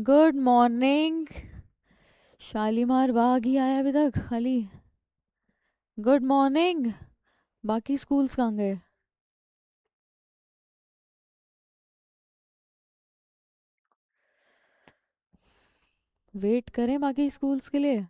Good morning. Shalimar Bagh ही आया अभी तक खाली। Good morning. बाकी स्कूल्स कहाँ गए? वेट करें बाकी स्कूल्स के लिए?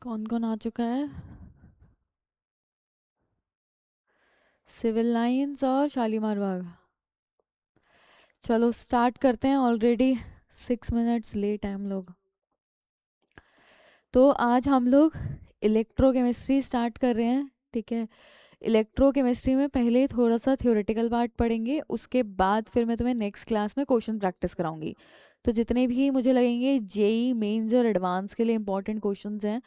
कौन कौन आ चुका है? सिविल लाइंस और शालीमार बाग। चलो स्टार्ट करते हैं। ऑलरेडी 6 मिनट्स लेट हैं हम लोग। तो आज हम लोग इलेक्ट्रोकेमिस्ट्री स्टार्ट कर रहे हैं। ठीक है। इलेक्ट्रोकेमिस्ट्री में पहले थोड़ा सा थ्योरेटिकल पार्ट पढ़ेंगे, उसके बाद फिर मैं तुम्हें नेक्स्ट क्लास में क्वेश्चन प्रैक्टिस कराऊंगी। तो जितने भी मुझे लगेंगे जेई मेंस और एडवांस के लिए इंपॉर्टेंट क्वेश्चंस हैं,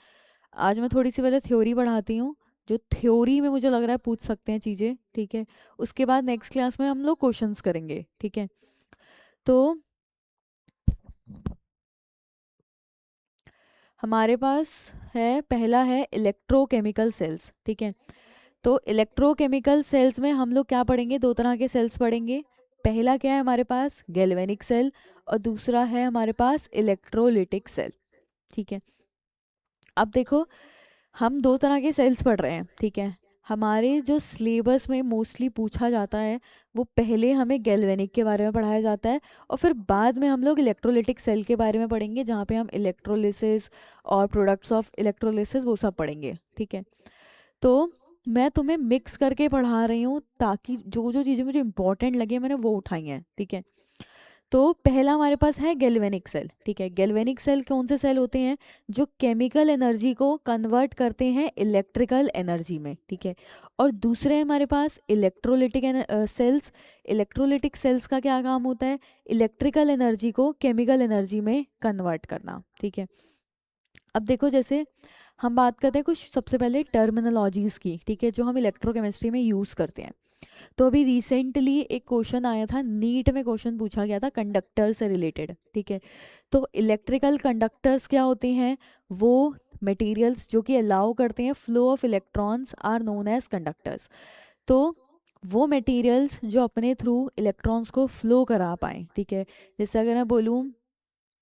आज मैं थोड़ी सी पहले थ्योरी पढ़ाती हूँ। जो थ्योरी में मुझे लग रहा है पूछ सकते हैं चीज़ें। ठीक है। उसके बाद नेक्स्ट क्लास में हम लोग क्वेश्चंस करेंगे। ठीक है। तो हमारे पास है, पहला है इलेक्ट्रोकेमिकल सेल्स। ठीक है। तो इलेक्ट्रोकेमिकल सेल्स में हम लोग क्या पढ़ेंगे? दो तरह के सेल्स पढ़ेंगे। पहला क्या है हमारे पास? Galvanic cell. और दूसरा है हमारे पास इलेक्ट्रोलिटिक सेल। ठीक है। अब देखो, हम दो तरह के सेल्स पढ़ रहे हैं। ठीक है। हमारे जो सिलेबस में मोस्टली पूछा जाता है, वो पहले हमें गैल्वेनिक के बारे में पढ़ाया जाता है, और फिर बाद में हम लोग इलेक्ट्रोलिटिक सेल के बारे में पढ़ेंगे, जहाँ पे हम इलेक्ट्रोलिसिस और प्रोडक्ट्स ऑफ इलेक्ट्रोलिसिस वो सब पढ़ेंगे। ठीक है। तो मैं तुम्हें मिक्स करके पढ़ा रही हूँ, ताकि जो जो चीज़ें मुझे इंपॉर्टेंट लगे मैंने वो उठाई हैं। ठीक है। तो पहला हमारे पास है गैल्वेनिक सेल। ठीक है। गैल्वेनिक सेल कौन से सेल होते हैं? जो केमिकल एनर्जी को कन्वर्ट करते हैं इलेक्ट्रिकल एनर्जी में। ठीक है। और दूसरे हैं हमारे पास इलेक्ट्रोलिटिक सेल्स। इलेक्ट्रोलिटिक सेल्स का क्या काम होता है? इलेक्ट्रिकल एनर्जी को केमिकल एनर्जी में कन्वर्ट करना। ठीक है। अब देखो, जैसे हम बात करते हैं कुछ सबसे पहले टर्मिनोलॉजीज़ की। ठीक है। जो हम इलेक्ट्रोकेमिस्ट्री में यूज़ करते हैं। तो अभी रिसेंटली एक क्वेश्चन आया था, नीट में क्वेश्चन पूछा गया था कंडक्टर से रिलेटेड। ठीक है। तो इलेक्ट्रिकल कंडक्टर्स क्या होते हैं? वो मटेरियल्स जो कि अलाउ करते हैं flow of electrons are known as conductors. तो वो मटेरियल्स जो अपने थ्रू इलेक्ट्रॉन्स को फ्लो करा पाए। ठीक है। जैसे अगर मैं बोलूँ,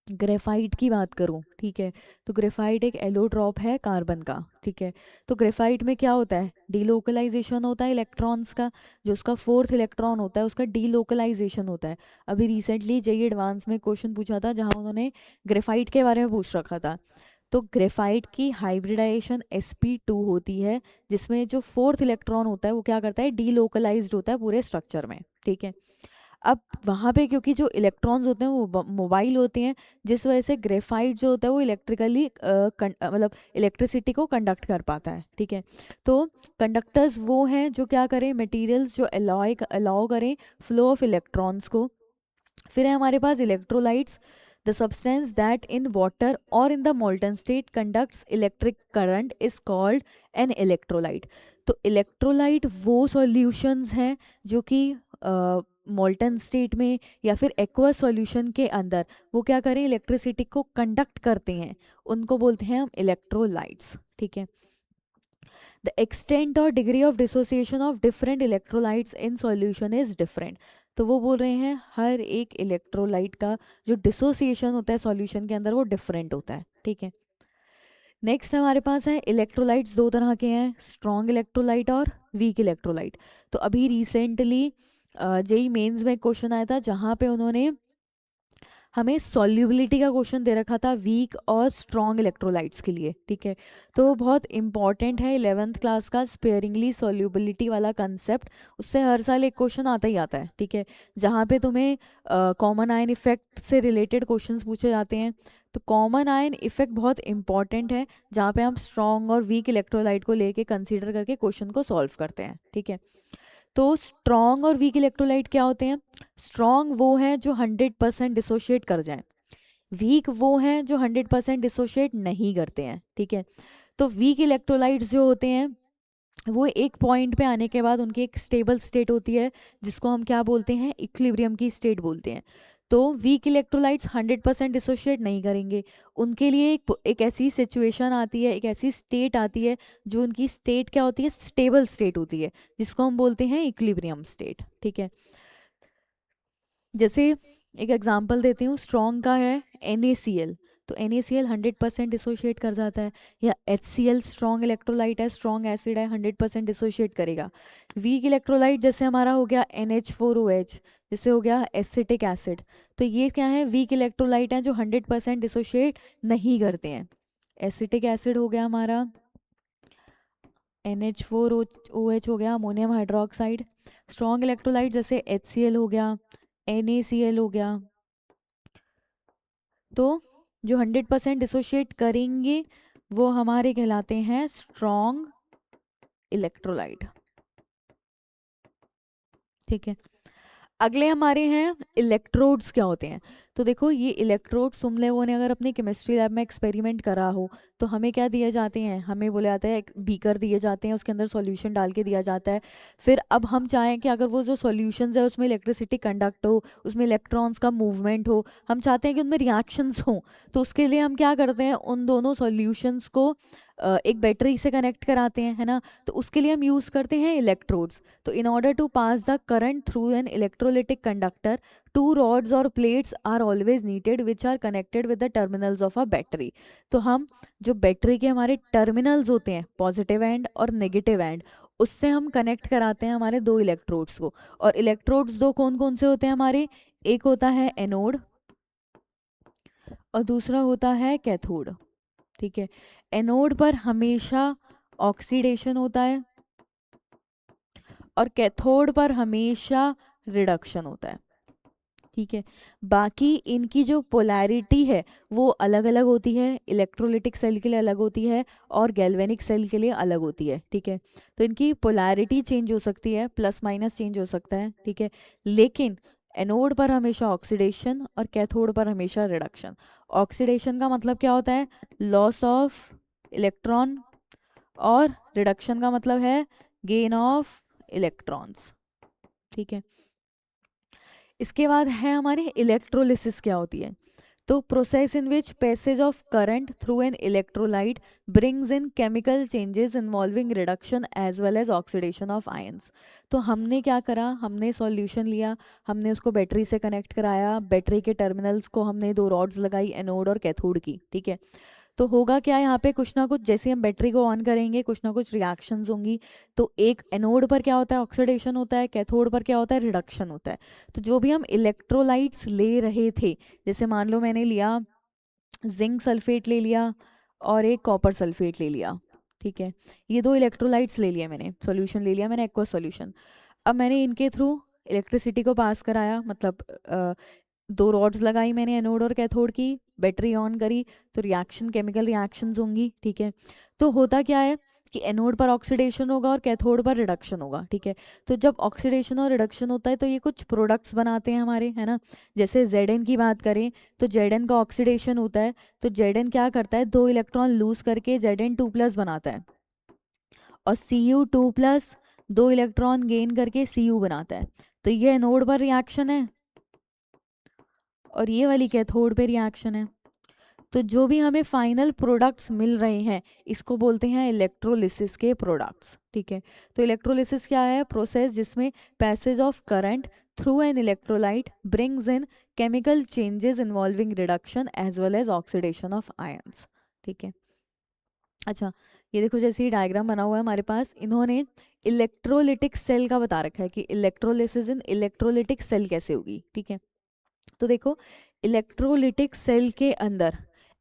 ग्रेफाइट की बात करूं, ठीक है, तो ग्रेफाइट एक एलोट्रॉप है कार्बन का। ठीक है। तो ग्रेफाइट में क्या होता है? डीलोकलाइजेशन होता है इलेक्ट्रॉन्स का। जो उसका फोर्थ इलेक्ट्रॉन होता है उसका डीलोकलाइजेशन होता है। अभी रिसेंटली जेई एडवांस में क्वेश्चन पूछा था, जहां उन्होंने ग्रेफाइट के बारे में पूछ रखा था। तो ग्रेफाइट की हाइब्रिडाइजेशन sp2 होती है, जिसमें जो फोर्थ इलेक्ट्रॉन होता है वो क्या करता है? डीलोकलाइज्ड होता है पूरे स्ट्रक्चर में। ठीक है। अब वहाँ पे क्योंकि जो इलेक्ट्रॉन्स होते हैं वो मोबाइल होते हैं, जिस वजह से ग्रेफाइट जो होता है वो इलेक्ट्रिकली मतलब इलेक्ट्रिसिटी को कंडक्ट कर पाता है। ठीक है। तो कंडक्टर्स वो हैं जो क्या करें? मटेरियल्स जो अलाउ करें फ्लो ऑफ इलेक्ट्रॉन्स को। फिर है हमारे पास electrolytes, the substance that in water और in the molten state conducts electric current is called an electrolyte. तो इलेक्ट्रोलाइट वो सॉल्यूशंस हैं जो कि मोल्टन स्टेट में या फिर एक्वस सॉल्यूशन के अंदर वो क्या करें? इलेक्ट्रिसिटी को कंडक्ट करते हैं, उनको बोलते हैं हम इलेक्ट्रोलाइट्स। ठीक है। द एक्सटेंट और degree of dissociation of different electrolytes in solution is different. तो वो बोल रहे हैं हर एक इलेक्ट्रोलाइट का जो डिसोसिएशन होता है सॉल्यूशन के अंदर वो डिफरेंट होता है। ठीक है। नेक्स्ट हमारे पास है इलेक्ट्रोलाइट्स, दो तरह के हैं, स्ट्रॉन्ग इलेक्ट्रोलाइट और वीक इलेक्ट्रोलाइट। तो अभी रिसेंटली जेई मेंस में क्वेश्चन आया था, जहाँ पे उन्होंने हमें सॉल्युबिलिटी का क्वेश्चन दे रखा था वीक और स्ट्रॉन्ग इलेक्ट्रोलाइट्स के लिए। ठीक है। तो वो बहुत इंपॉर्टेंट है 11th क्लास का स्पेयरिंगली सॉल्युबिलिटी वाला कंसेप्ट। उससे हर साल एक क्वेश्चन आता ही आता है। ठीक है। जहाँ पे तुम्हें कॉमन आयन इफेक्ट से रिलेटेड क्वेश्चंस पूछे जाते हैं। तो कॉमन आयन इफेक्ट बहुत इंपॉर्टेंट है, जहाँ पे हम स्ट्रॉन्ग और वीक इलेक्ट्रोलाइट को लेके कंसीडर करके क्वेश्चन को सॉल्व करते हैं। ठीक है। तो स्ट्रॉन्ग और वीक इलेक्ट्रोलाइट क्या होते हैं? स्ट्रॉन्ग वो हैं जो 100% डिसोशिएट कर जाएं। वीक वो हैं जो 100% डिसोशिएट नहीं करते हैं। ठीक है। तो वीक इलेक्ट्रोलाइट्स जो होते हैं वो एक पॉइंट पे आने के बाद उनकी एक स्टेबल स्टेट होती है, जिसको हम क्या बोलते हैं, इक्विलिब्रियम की स्टेट बोलते हैं। तो वीक इलेक्ट्रोलाइट्स 100% डिसोशिएट नहीं करेंगे, उनके लिए एक ऐसी सिचुएशन आती है, एक ऐसी स्टेट आती है जो उनकी स्टेट क्या होती है, स्टेबल स्टेट होती है, जिसको हम बोलते हैं इक्विलिब्रियम स्टेट। ठीक है, जैसे एक एग्जांपल देती हूँ, स्ट्रॉन्ग का है NaCl, तो NaCl 100% डिसोशिएट कर जाता है, या HCl स्ट्रॉन्ग इलेक्ट्रोलाइट है, स्ट्रॉन्ग एसिड है, 100% डिसोशिएट करेगा। वीक इलेक्ट्रोलाइट जैसे हमारा हो गया NH4OH, जैसे हो गया एसिटिक एसिड, तो ये क्या है, वीक इलेक्ट्रोलाइट हैं जो 100% डिसोशिएट नहीं करते हैं। एसिटिक एसिड हो गया हमारा NH4OH हो गया, अमोनियम हाइड्रोक्साइड। स्ट्रॉन्ग इलेक्ट्रोलाइट जैसे HCl हो गया, NaCl हो गया। तो जो 100% डिसोशिएट करेंगे वो हमारे कहलाते हैं स्ट्रॉन्ग इलेक्ट्रोलाइट। ठीक है, अगले हमारे हैं इलेक्ट्रोड्स क्या होते हैं। तो देखो ये इलेक्ट्रोड्स तुम लोगों ने अगर अपनी केमिस्ट्री लैब में एक्सपेरिमेंट करा हो तो हमें क्या दिए जाते हैं, हमें बोले जाता है एक बीकर दिए जाते हैं, उसके अंदर सॉल्यूशन डाल के दिया जाता है। फिर अब हम चाहें कि अगर वो जो सॉल्यूशंस है उसमें इलेक्ट्रिसिटी कंडक्ट हो, उसमें इलेक्ट्रॉन्स का मूवमेंट हो, हम चाहते हैं कि उनमें रिएक्शंस हों, तो उसके लिए हम क्या करते हैं, उन दोनों सॉल्यूशंस को एक बैटरी से कनेक्ट कराते हैं, है ना। तो उसके लिए हम यूज़ करते हैं इलेक्ट्रोड्स। तो in order to pass the current through an electrolytic conductor, two rods और plates are always needed which are connected with the terminals of a battery. तो हम जो बैटरी के हमारे टर्मिनल्स होते हैं, पॉजिटिव एंड और नेगेटिव एंड, उससे हम कनेक्ट कराते हैं हमारे दो इलेक्ट्रोड्स को। और इलेक्ट्रोड्स दो कौन कौन से होते हैं हमारे, एक होता है एनोड और दूसरा होता है कैथोड। ठीक है, एनोड पर हमेशा ऑक्सीडेशन होता है और कैथोड पर हमेशा रिडक्शन होता है। ठीक है, बाकी इनकी जो पोलैरिटी है वो अलग अलग होती है, इलेक्ट्रोलिटिक सेल के लिए अलग होती है और गैल्वेनिक सेल के लिए अलग होती है। ठीक है, तो इनकी पोलैरिटी चेंज हो सकती है, प्लस माइनस चेंज हो सकता है। ठीक है, लेकिन एनोड पर हमेशा ऑक्सीडेशन और कैथोड पर हमेशा रिडक्शन। ऑक्सीडेशन का मतलब क्या होता है, लॉस ऑफ इलेक्ट्रॉन, और रिडक्शन का मतलब है गेन ऑफ इलेक्ट्रॉन्स। ठीक है, इसके बाद है हमारे इलेक्ट्रोलिसिस क्या होती है। तो process in which passage of current through an electrolyte brings in chemical changes involving reduction as well as oxidation of ions. तो हमने क्या करा, हमने सॉल्यूशन लिया, हमने उसको बैटरी से कनेक्ट कराया, बैटरी के टर्मिनल्स को हमने दो रॉड्स लगाई, एनोड और कैथोड की। ठीक है, तो होगा क्या यहाँ पे, कुछ ना कुछ जैसे हम बैटरी को ऑन करेंगे कुछ ना कुछ रिएक्शंस होंगी। तो एक एनोड पर क्या होता है, ऑक्सीडेशन होता है, कैथोड पर क्या होता है, रिडक्शन होता है। तो जो भी हम इलेक्ट्रोलाइट्स ले रहे थे, जैसे मान लो मैंने लिया जिंक सल्फेट ले लिया और एक कॉपर सल्फेट ले लिया। ठीक है, ये दो इलेक्ट्रोलाइट्स ले लिया मैंने, सॉल्यूशन ले लिया मैंने, एक्वा सॉल्यूशन। अब मैंने इनके थ्रू इलेक्ट्रिसिटी को पास कराया, मतलब दो रॉड्स लगाई मैंने एनोड और कैथोड की, बैटरी ऑन करी, तो रिएक्शन, केमिकल रिएक्शंस होंगी। ठीक है, तो होता क्या है कि एनोड पर ऑक्सीडेशन होगा और कैथोड पर रिडक्शन होगा। ठीक है, तो जब ऑक्सीडेशन और रिडक्शन होता है तो ये कुछ प्रोडक्ट्स बनाते हैं हमारे, है ना। जैसे Zn की बात करें तो Zn का ऑक्सीडेशन होता है, तो Zn क्या करता है, दो इलेक्ट्रॉन लूज करके Zn2+ बनाता है, और Cu2+ दो इलेक्ट्रॉन गेन करके Cu बनाता है। तो ये एनोड पर रिएक्शन है और ये वाली कैथोड पे रिएक्शन है। तो जो भी हमें फाइनल प्रोडक्ट्स मिल रहे हैं इसको बोलते हैं इलेक्ट्रोलिसिस के प्रोडक्ट्स। ठीक है, तो इलेक्ट्रोलिसिस क्या है, प्रोसेस जिसमें passage of current through an electrolyte brings in chemical changes involving reduction as well as oxidation of ions. ठीक है, अच्छा ये देखो जैसे ये डायग्राम बना हुआ है हमारे पास, इन्होंने इलेक्ट्रोलिटिक सेल का बता रखा है कि इलेक्ट्रोलिसिस इन इलेक्ट्रोलिटिक सेल कैसे होगी। ठीक है, तो देखो इलेक्ट्रोलिटिक सेल के अंदर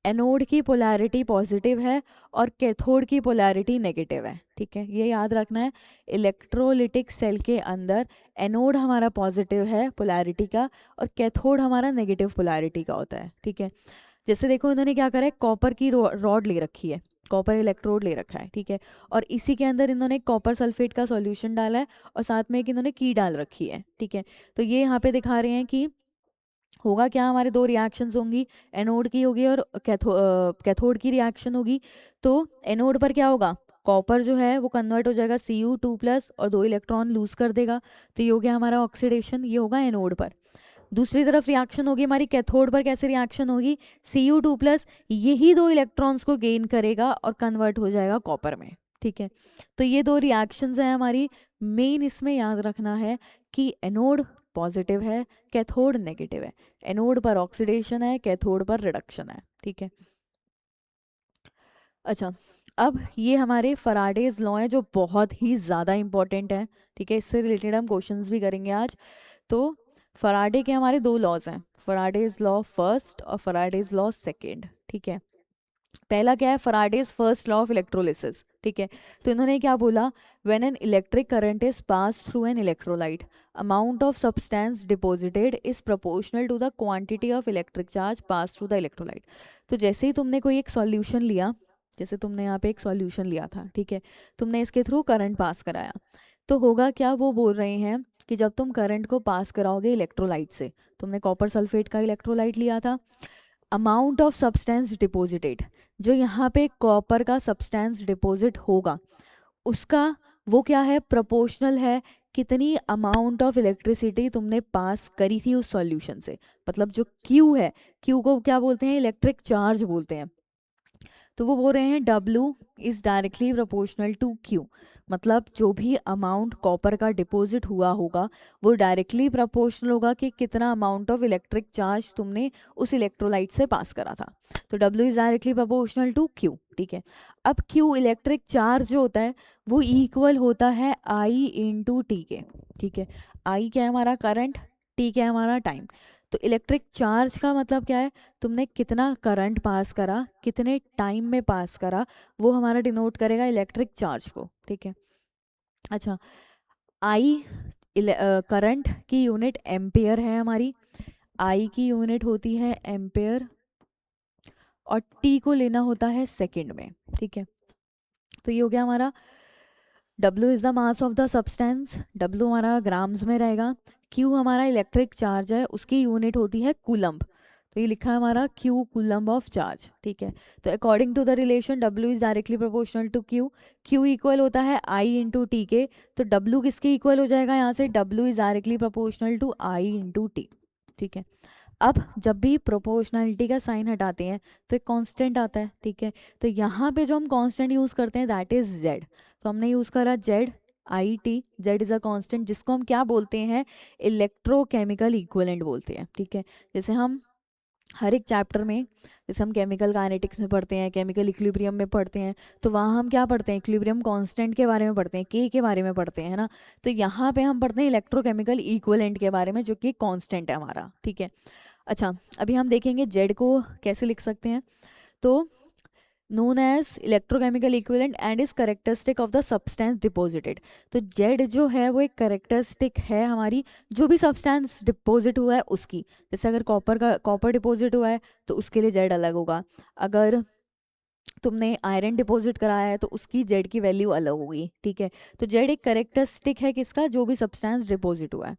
एनोड की पोलैरिटी पॉजिटिव है और कैथोड की पोलैरिटी नेगेटिव है। ठीक है, ये याद रखना है, इलेक्ट्रोलिटिक सेल के अंदर एनोड हमारा पॉजिटिव है पोलैरिटी का और कैथोड हमारा नेगेटिव पोलैरिटी का होता है। ठीक है, जैसे देखो इन्होंने क्या करा है, कॉपर की रॉड ले रखी है, कॉपर इलेक्ट्रोड ले रखा है। ठीक है, और इसी के अंदर इन्होंने कॉपर सल्फेट का सॉल्यूशन डाला है और साथ में एक इन्होंने की डाल रखी है। ठीक है, तो ये यहाँ पे दिखा रहे हैं कि होगा क्या, हमारे दो रिएक्शंस होंगी, एनोड की होगी और कैथोड की रिएक्शन होगी। तो एनोड पर क्या होगा, कॉपर जो है वो कन्वर्ट हो जाएगा Cu2+ और 2 इलेक्ट्रॉन लूज कर देगा, तो ये हो गया हमारा ऑक्सीडेशन, ये होगा एनोड पर। दूसरी तरफ रिएक्शन होगी हमारी कैथोड पर, कैसे रिएक्शन होगी, Cu2+ यही 2 इलेक्ट्रॉन्स को गेन करेगा और कन्वर्ट हो जाएगा कॉपर में, ठीक है। तो ये 2 रिएक्शंस हैं हमारी। मेन इसमें याद रखना है कि एनोड पॉजिटिव है, कैथोड नेगेटिव है, एनोड पर ऑक्सीडेशन है, कैथोड पर रिडक्शन है, ठीक है। अच्छा, अब ये हमारे फराडेज लॉ हैं जो बहुत ही ज़्यादा इंपॉर्टेंट हैं, ठीक है। इससे रिलेटेड हम क्वेश्चंस भी करेंगे आज। तो फराडे के हमारे 2 लॉज हैं, फराडेज लॉ फर्स्ट और फराडेज लॉ सेकेंड, ठीक है। पहला क्या है, Faraday's first law of electrolysis, ठीक है। तो इन्होंने क्या बोला, when an electric current is pass through an electrolyte, amount of substance deposited is proportional to the quantity of electric charge pass through the electrolyte. तो जैसे ही तुमने कोई एक सॉल्यूशन लिया, जैसे तुमने यहाँ पे एक सॉल्यूशन लिया था, ठीक है, तुमने इसके थ्रू करंट पास कराया, तो होगा क्या, वो बोल रहे हैं कि जब तुम करंट को पास कराओगे इलेक्ट्रोलाइट से, तुमने कॉपर सल्फेट का इलेक्ट्रोलाइट लिया था, अमाउंट ऑफ सब्सटेंस डिपॉजिटेड, जो यहाँ पे कॉपर का सब्सटेंस डिपॉजिट होगा उसका वो क्या है, प्रोपोर्शनल है कितनी अमाउंट ऑफ इलेक्ट्रिसिटी तुमने पास करी थी उस सॉल्यूशन से। मतलब जो Q है, Q को क्या बोलते हैं, इलेक्ट्रिक चार्ज बोलते हैं। तो वो बोल रहे हैं W is directly proportional to Q, मतलब जो भी अमाउंट कॉपर का डिपॉजिट हुआ होगा वो डायरेक्टली प्रोपोर्शनल होगा कि कितना अमाउंट ऑफ इलेक्ट्रिक चार्ज तुमने उस इलेक्ट्रोलाइट से पास करा था। तो W is directly proportional to Q, ठीक है। अब Q इलेक्ट्रिक चार्ज जो होता है वो इक्वल होता है I इंटू टी के, ठीक है। I क्या है हमारा करंट, T क्या है हमारा टाइम। तो इलेक्ट्रिक चार्ज का मतलब क्या है, तुमने कितना करंट पास करा, कितने टाइम में पास करा, वो हमारा डिनोट करेगा इलेक्ट्रिक चार्ज को, ठीक है। अच्छा, आई करंट की यूनिट एम्पेयर है हमारी, आई की यूनिट होती है एम्पेयर और टी को लेना होता है सेकंड में, ठीक है। तो ये हो गया हमारा W is the mass of the substance, W हमारा ग्राम्स में रहेगा, Q हमारा इलेक्ट्रिक चार्ज है, उसकी यूनिट होती है कूलम्ब, तो ये लिखा है हमारा Q कूलम्ब ऑफ चार्ज, ठीक है। तो according to the relation W is directly proportional to Q, Q equal होता है I इंटू टी के, तो W किसके इक्वल हो जाएगा यहाँ से, W is directly proportional to I into T, ठीक है। अब जब भी प्रोपोर्शनलिटी का साइन हटाते हैं तो एक कांस्टेंट आता है, ठीक है। तो यहाँ पे जो हम कांस्टेंट यूज़ करते हैं दैट इज़ Z, तो हमने यूज़ करा ZIT, Z is a constant जिसको हम क्या बोलते हैं, इलेक्ट्रोकेमिकल इक्विवेलेंट बोलते हैं, ठीक है। जैसे हम हर एक चैप्टर में, जैसे हम केमिकल काइनेटिक्स में पढ़ते हैं, केमिकल इक्विलिब्रियम में पढ़ते हैं, तो वहाँ हम क्या पढ़ते हैं, इक्विलिब्रियम कांस्टेंट के बारे में पढ़ते हैं, K के बारे में पढ़ते हैं, है ना। तो यहाँ पे हम पढ़ते हैं इलेक्ट्रोकेमिकल इक्विवेलेंट के बारे में जो कि कांस्टेंट है हमारा, ठीक है। अच्छा, अभी हम देखेंगे जेड को कैसे लिख सकते हैं। तो known as electrochemical equivalent and is characteristic of the substance deposited. तो जेड जो है वो एक करेक्टरिस्टिक है हमारी जो भी सब्सटेंस डिपॉजिट हुआ है उसकी। जैसे अगर कॉपर डिपॉजिट हुआ है तो उसके लिए जेड अलग होगा, अगर तुमने आयरन डिपॉजिट कराया है तो उसकी जेड की वैल्यू अलग होगी, ठीक है। तो जेड एक करेक्टरिस्टिक है किसका, जो भी सब्सटेंस डिपॉजिट हुआ है।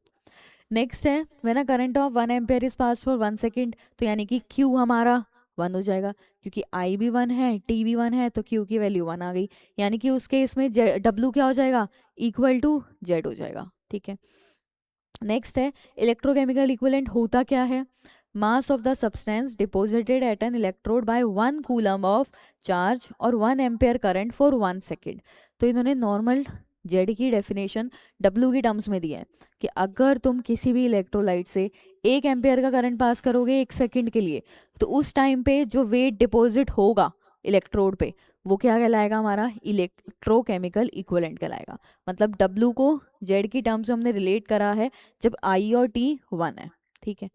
नेक्स्ट है when a current of 1 ampere is pass for 1 second, तो यानी कि Q हमारा 1 हो जाएगा, क्योंकि I भी 1 है, T भी 1 है, तो Q की वैल्यू 1 आ गई, यानी कि उसके इसमें W क्या हो जाएगा, इक्वल टू Z हो जाएगा, ठीक है। नेक्स्ट है इलेक्ट्रोकेमिकल इक्विवेलेंट होता क्या है, mass of the substance deposited at an electrode by 1 coulomb of charge और 1 एम्पेयर करंट फॉर 1 सेकेंड। तो इन्होंने नॉर्मल जेड की डेफिनेशन W की टर्म्स में दी है कि अगर तुम किसी भी इलेक्ट्रोलाइट से 1 एम्पेयर का करंट पास करोगे 1 सेकेंड के लिए, तो उस टाइम पे जो वेट डिपॉजिट होगा इलेक्ट्रोड पे वो क्या कहलाएगा, हमारा इलेक्ट्रोकेमिकल इक्विवेलेंट कहलाएगा। मतलब W को जेड की टर्म्स में हमने रिलेट करा है जब I और T 1 है, ठीक है।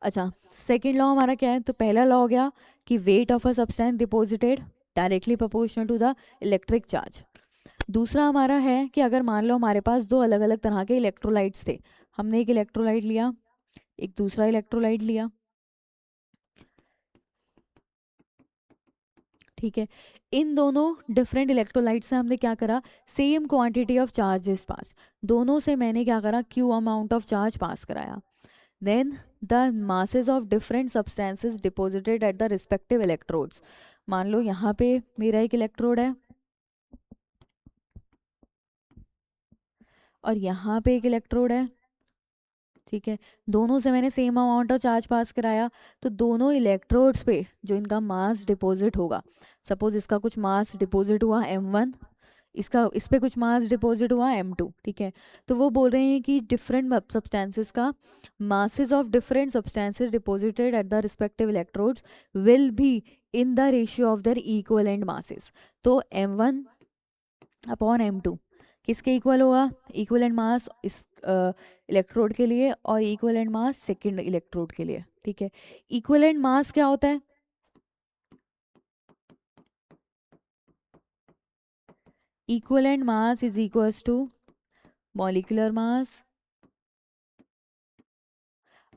अच्छा, सेकेंड लॉ हमारा क्या है, तो पहला लॉ हो गया कि weight of a substance deposited directly proportional to the electric charge. दूसरा हमारा है कि अगर मान लो हमारे पास 2 अलग अलग तरह के इलेक्ट्रोलाइट्स थे, हमने एक इलेक्ट्रोलाइट लिया, एक दूसरा इलेक्ट्रोलाइट लिया, ठीक है। इन दोनों डिफरेंट इलेक्ट्रोलाइट से हमने क्या करा, same quantity of charges pass, दोनों से मैंने क्या करा, Q amount of charge pass कराया। Then the masses of different substances deposited at the respective electrodes, मान लो यहाँ पे मेरा एक इलेक्ट्रोड है और यहाँ पे एक इलेक्ट्रोड है, ठीक है। दोनों से मैंने same amount of charge pass कराया, तो दोनों इलेक्ट्रोड्स पे जो इनका मास डिपॉजिट होगा, सपोज इसका कुछ मास डिपॉजिट हुआ m1, इसका इस पे कुछ मास डिपॉजिट हुआ m2, ठीक है। तो वो बोल रहे हैं कि डिफरेंट सब्सटेंसेस का masses of different substances deposited at the respective electrodes will be in the ratio of their equivalent masses. तो m1 अपॉन m2 किसके इक्वल होगा? इक्वलेंट मास इस इलेक्ट्रोड के लिए और इक्वलेंट मास सेकंड इलेक्ट्रोड के लिए, ठीक है। इक्वलेंट मास क्या होता है? Equivalent mass is equals to molecular mass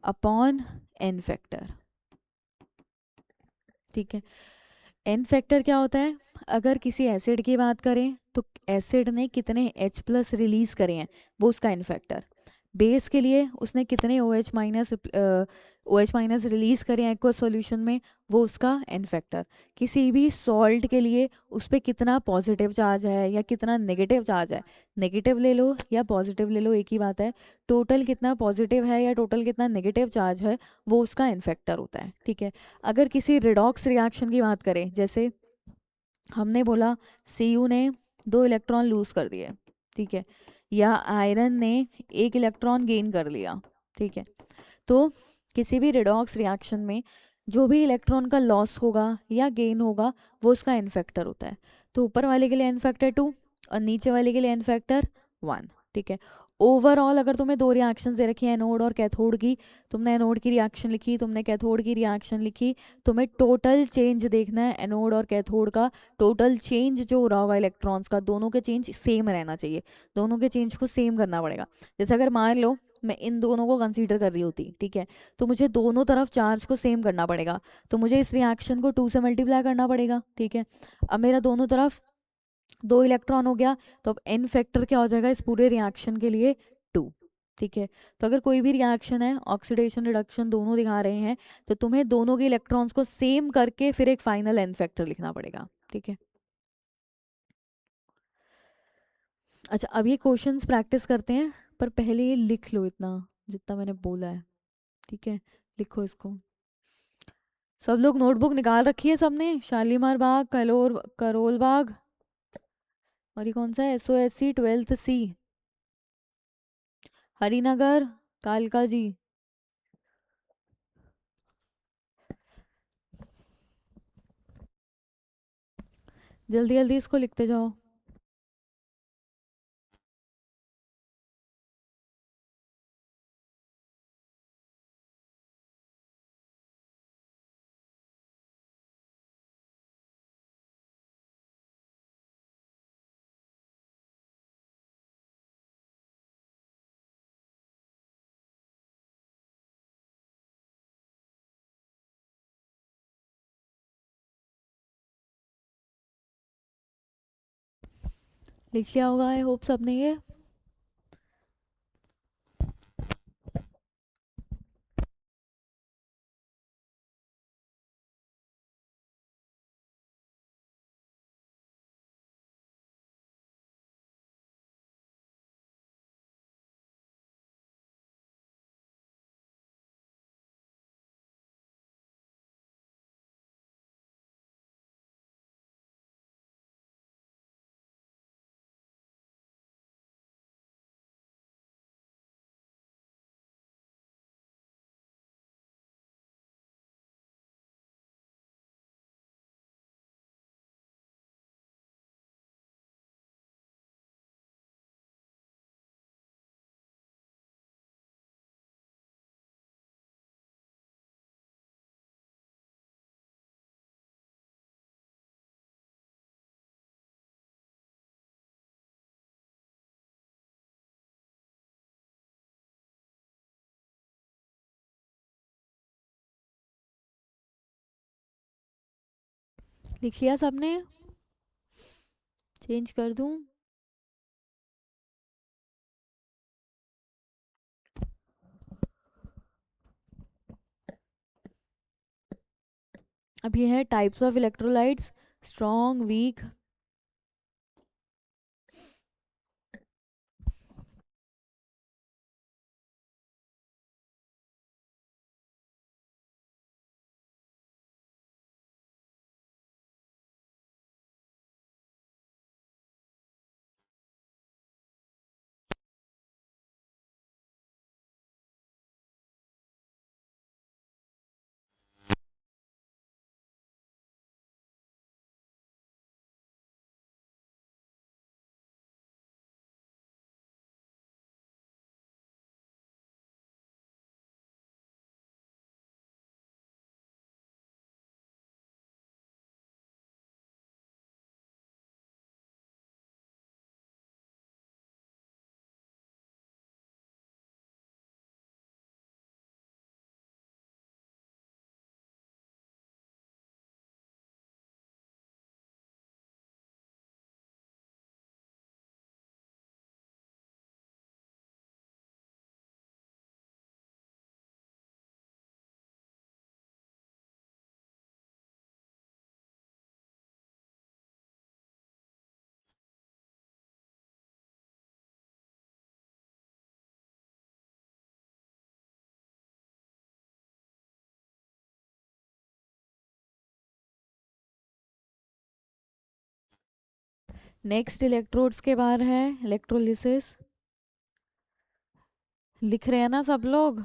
upon n factor, ठीक है। एन फैक्टर क्या होता है? अगर किसी एसिड की बात करें तो एसिड ने कितने H प्लस रिलीज करे हैं, वो उसका एन फैक्टर। बेस के लिए उसने कितने OH माइनस रिलीज करे हैं एक्वस सॉल्यूशन में, वो उसका एन फैक्टर। किसी भी सॉल्ट के लिए उस पर कितना पॉजिटिव चार्ज है या कितना नेगेटिव चार्ज है, नेगेटिव ले लो या पॉजिटिव ले लो एक ही बात है, टोटल कितना पॉजिटिव है या टोटल कितना नेगेटिव चार्ज है, वो उसका एन फैक्टर होता है, ठीक है। अगर किसी रिडॉक्स रिएक्शन की बात करें, जैसे हमने बोला Cu ने 2 इलेक्ट्रॉन लूज कर दिए, ठीक है, या आयरन ने 1 इलेक्ट्रॉन गेन कर लिया, ठीक है। तो किसी भी रिडॉक्स रिएक्शन में जो भी इलेक्ट्रॉन का लॉस होगा या गेन होगा, वो उसका एन फैक्टर होता है। तो ऊपर वाले के लिए एन फैक्टर 2 और नीचे वाले के लिए एन फैक्टर 1, ठीक है। ओवरऑल अगर तुम्हें 2 रिएक्शंस दे रखी है, एनोड और कैथोड की, तुमने एनोड की रिएक्शन लिखी, तुमने कैथोड की रिएक्शन लिखी, तुम्हें टोटल चेंज देखना है एनोड और कैथोड का। टोटल चेंज जो हो रहा होगा इलेक्ट्रॉन्स का, दोनों के चेंज सेम रहना चाहिए, दोनों के चेंज को सेम करना पड़ेगा। जैसे अगर मान लो मैं इन दोनों को कंसीडर कर रही होती, ठीक है, तो मुझे दोनों तरफ चार्ज को सेम करना पड़ेगा, तो मुझे इस रिएक्शन को 2 से मल्टीप्लाई करना पड़ेगा, ठीक है। अब मेरा दोनों तरफ 2 इलेक्ट्रॉन हो गया, तो अब एन फैक्टर क्या हो जाएगा इस पूरे रिएक्शन के लिए? 2, ठीक है। तो अगर कोई भी रिएक्शन है, ऑक्सीडेशन रिडक्शन दोनों दिखा रहे हैं, तो तुम्हें दोनों के इलेक्ट्रॉन्स को सेम करके फिर एक फाइनल एन फैक्टर लिखना पड़ेगा, ठीक है। अच्छा, अब ये क्वेश्चंस प्रैक्टिस करते हैं, पर पहले ये लिख लो इतना जितना मैंने बोला है, ठीक है। लिखो इसको। सब लोग नोटबुक निकाल रखी है सबने? शालीमार बाग, करोल बाग, और ये कौन सा है? SOSC 12th C, हरिनगर, कालका जी। जल्दी जल्दी इसको लिखते जाओ। लिख लिया होगा आई होप सबने ये। लिख लिया सबने? चेंज कर दूं? अब ये है types of electrolytes, strong, weak. Next electrodes के बारे है इलेक्ट्रोलिसिस। लिख रहे हैं ना सब लोग?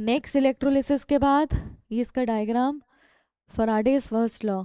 नेक्स्ट इलेक्ट्रोलिसिस के बाद ये इसका डायग्राम, फराडेज फर्स्ट लॉ।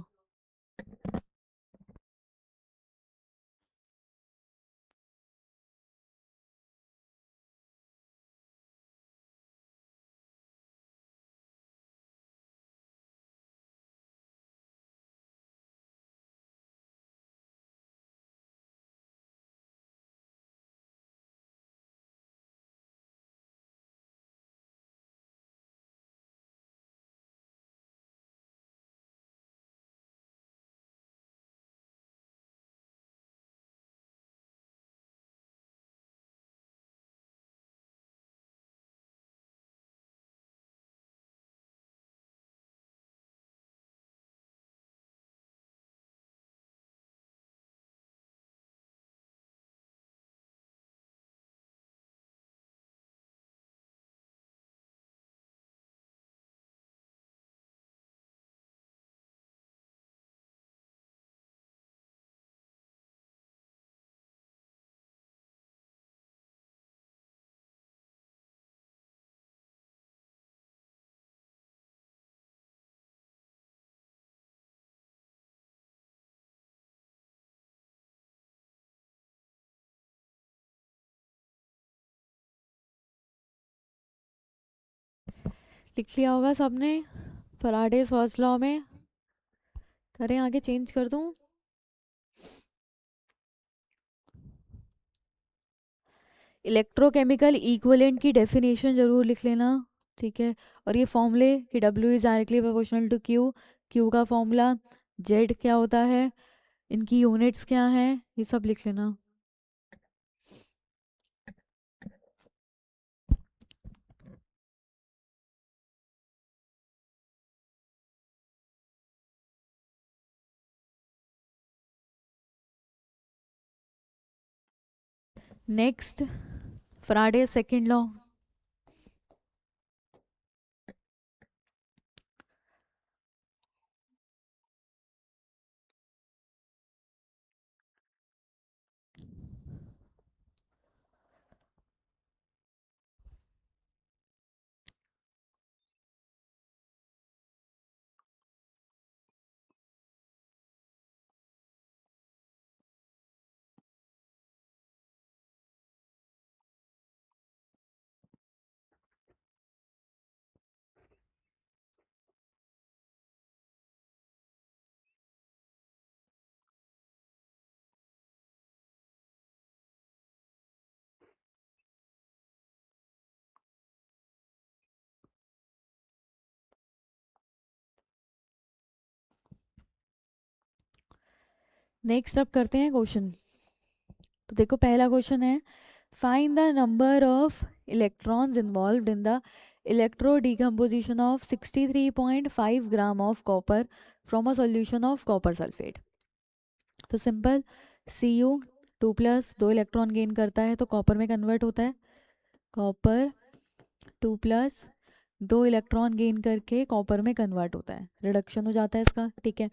लिख लिया होगा सबने फराडेज फर्स्ट लॉ में। करें आगे, चेंज कर दूं? इलेक्ट्रोकेमिकल इक्विवेलेंट की डेफिनेशन जरूर लिख लेना, ठीक है। और ये फॉर्मूले कि W is directly proportional to Q, Q का फॉर्मूला, Z क्या होता है, इनकी यूनिट्स क्या हैं, ये सब लिख लेना। Next, Faraday second law. Next अब करते हैं क्वेश्चन। तो देखो पहला क्वेश्चन है, find the number of electrons involved in the electro decomposition of 63.5 gram of copper from a solution of copper sulphate. तो simple, C U 2+, 2 electron gain करता है तो कॉपर में कन्वर्ट होता है, कॉपर 2+, 2 इलेक्ट्रॉन गेन करके copper में convert होता है, रिडक्शन हो जाता है इसका, ठीक है।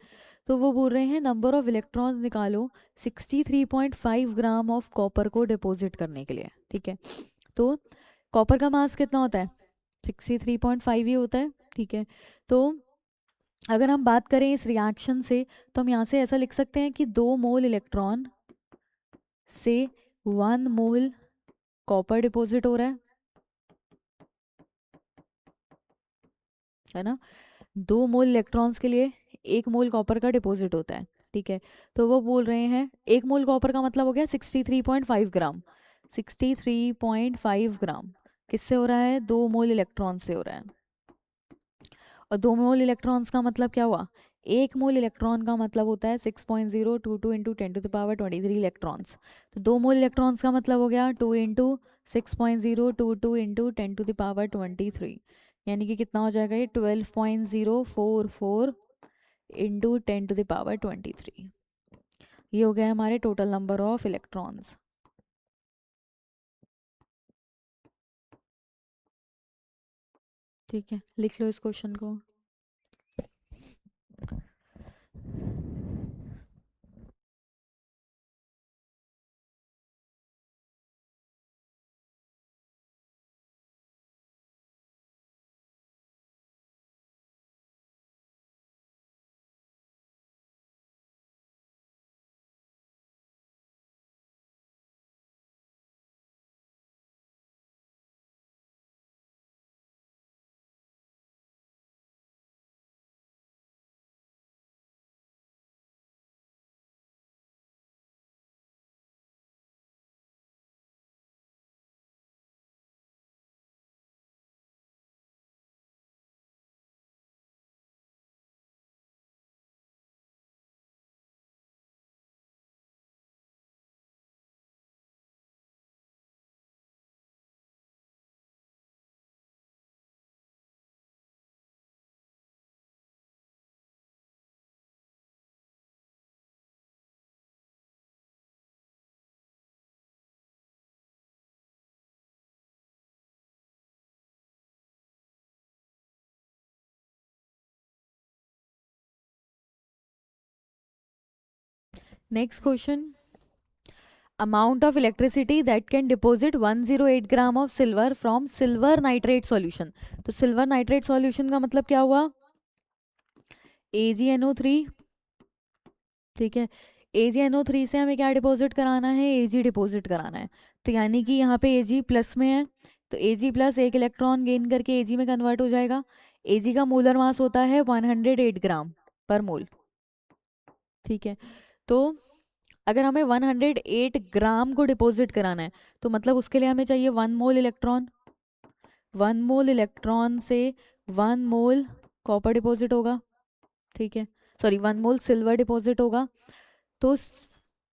तो वो बोल रहे हैं नंबर ऑफ इलेक्ट्रॉन्स निकालो 63.5 ग्राम ऑफ कॉपर को डिपॉजिट करने के लिए, ठीक है। तो कॉपर का मास कितना होता है, 63.5 ही होता है, ठीक है। तो अगर हम बात करें इस रिएक्शन से, तो हम यहाँ से ऐसा लिख सकते हैं कि 2 मोल इलेक्ट्रॉन से 1 मोल कॉपर डिपॉजिट हो रहा है ना। 2 मोल इलेक्ट्रॉन्स के लिए 1 मोल कॉपर का डिपॉजिट होता है, ठीक है। तो वो बोल रहे हैं 1 मोल कॉपर का मतलब हो गया 63.5 ग्राम, 63.5 ग्राम किससे हो रहा है, 2 मोल इलेक्ट्रॉन से हो रहा है। और 2 मोल इलेक्ट्रॉन्स का मतलब क्या हुआ, 1 मोल इलेक्ट्रॉन का मतलब होता है 6.022 इंटू 10⁻23 इलेक्ट्रॉन्स। तो 2 मोल इलेक्ट्रॉन्स का मतलब हो गया 2 इंटू 6.022 इंटू 10⁻23, यानी कि कितना हो जाएगा ये 12.044 इंटू 10⁻23। ये हो गया हमारे टोटल नंबर ऑफ इलेक्ट्रॉन्स। ठीक है, लिख लो इस क्वेश्चन को। Next question, amount of electricity that can deposit 108 gram of silver from silver nitrate solution. तो सिल्वर नाइट्रेट सॉल्यूशन का मतलब क्या हुआ, AgNO3, ठीक है। AgNO3 से हमें क्या डिपॉजिट कराना है, Ag डिपॉजिट कराना है। तो यानी कि यहाँ पे Ag प्लस में है, तो Ag+ 1 इलेक्ट्रॉन गेन करके Ag में कन्वर्ट हो जाएगा। Ag का मोलर मास होता है 108 ग्राम पर मोल, ठीक है। तो अगर हमें 108 ग्राम को डिपॉजिट कराना है, तो मतलब उसके लिए हमें चाहिए 1 मोल इलेक्ट्रॉन। 1 मोल इलेक्ट्रॉन से 1 मोल कॉपर डिपॉजिट होगा, ठीक है, सॉरी 1 मोल सिल्वर डिपॉजिट होगा। तो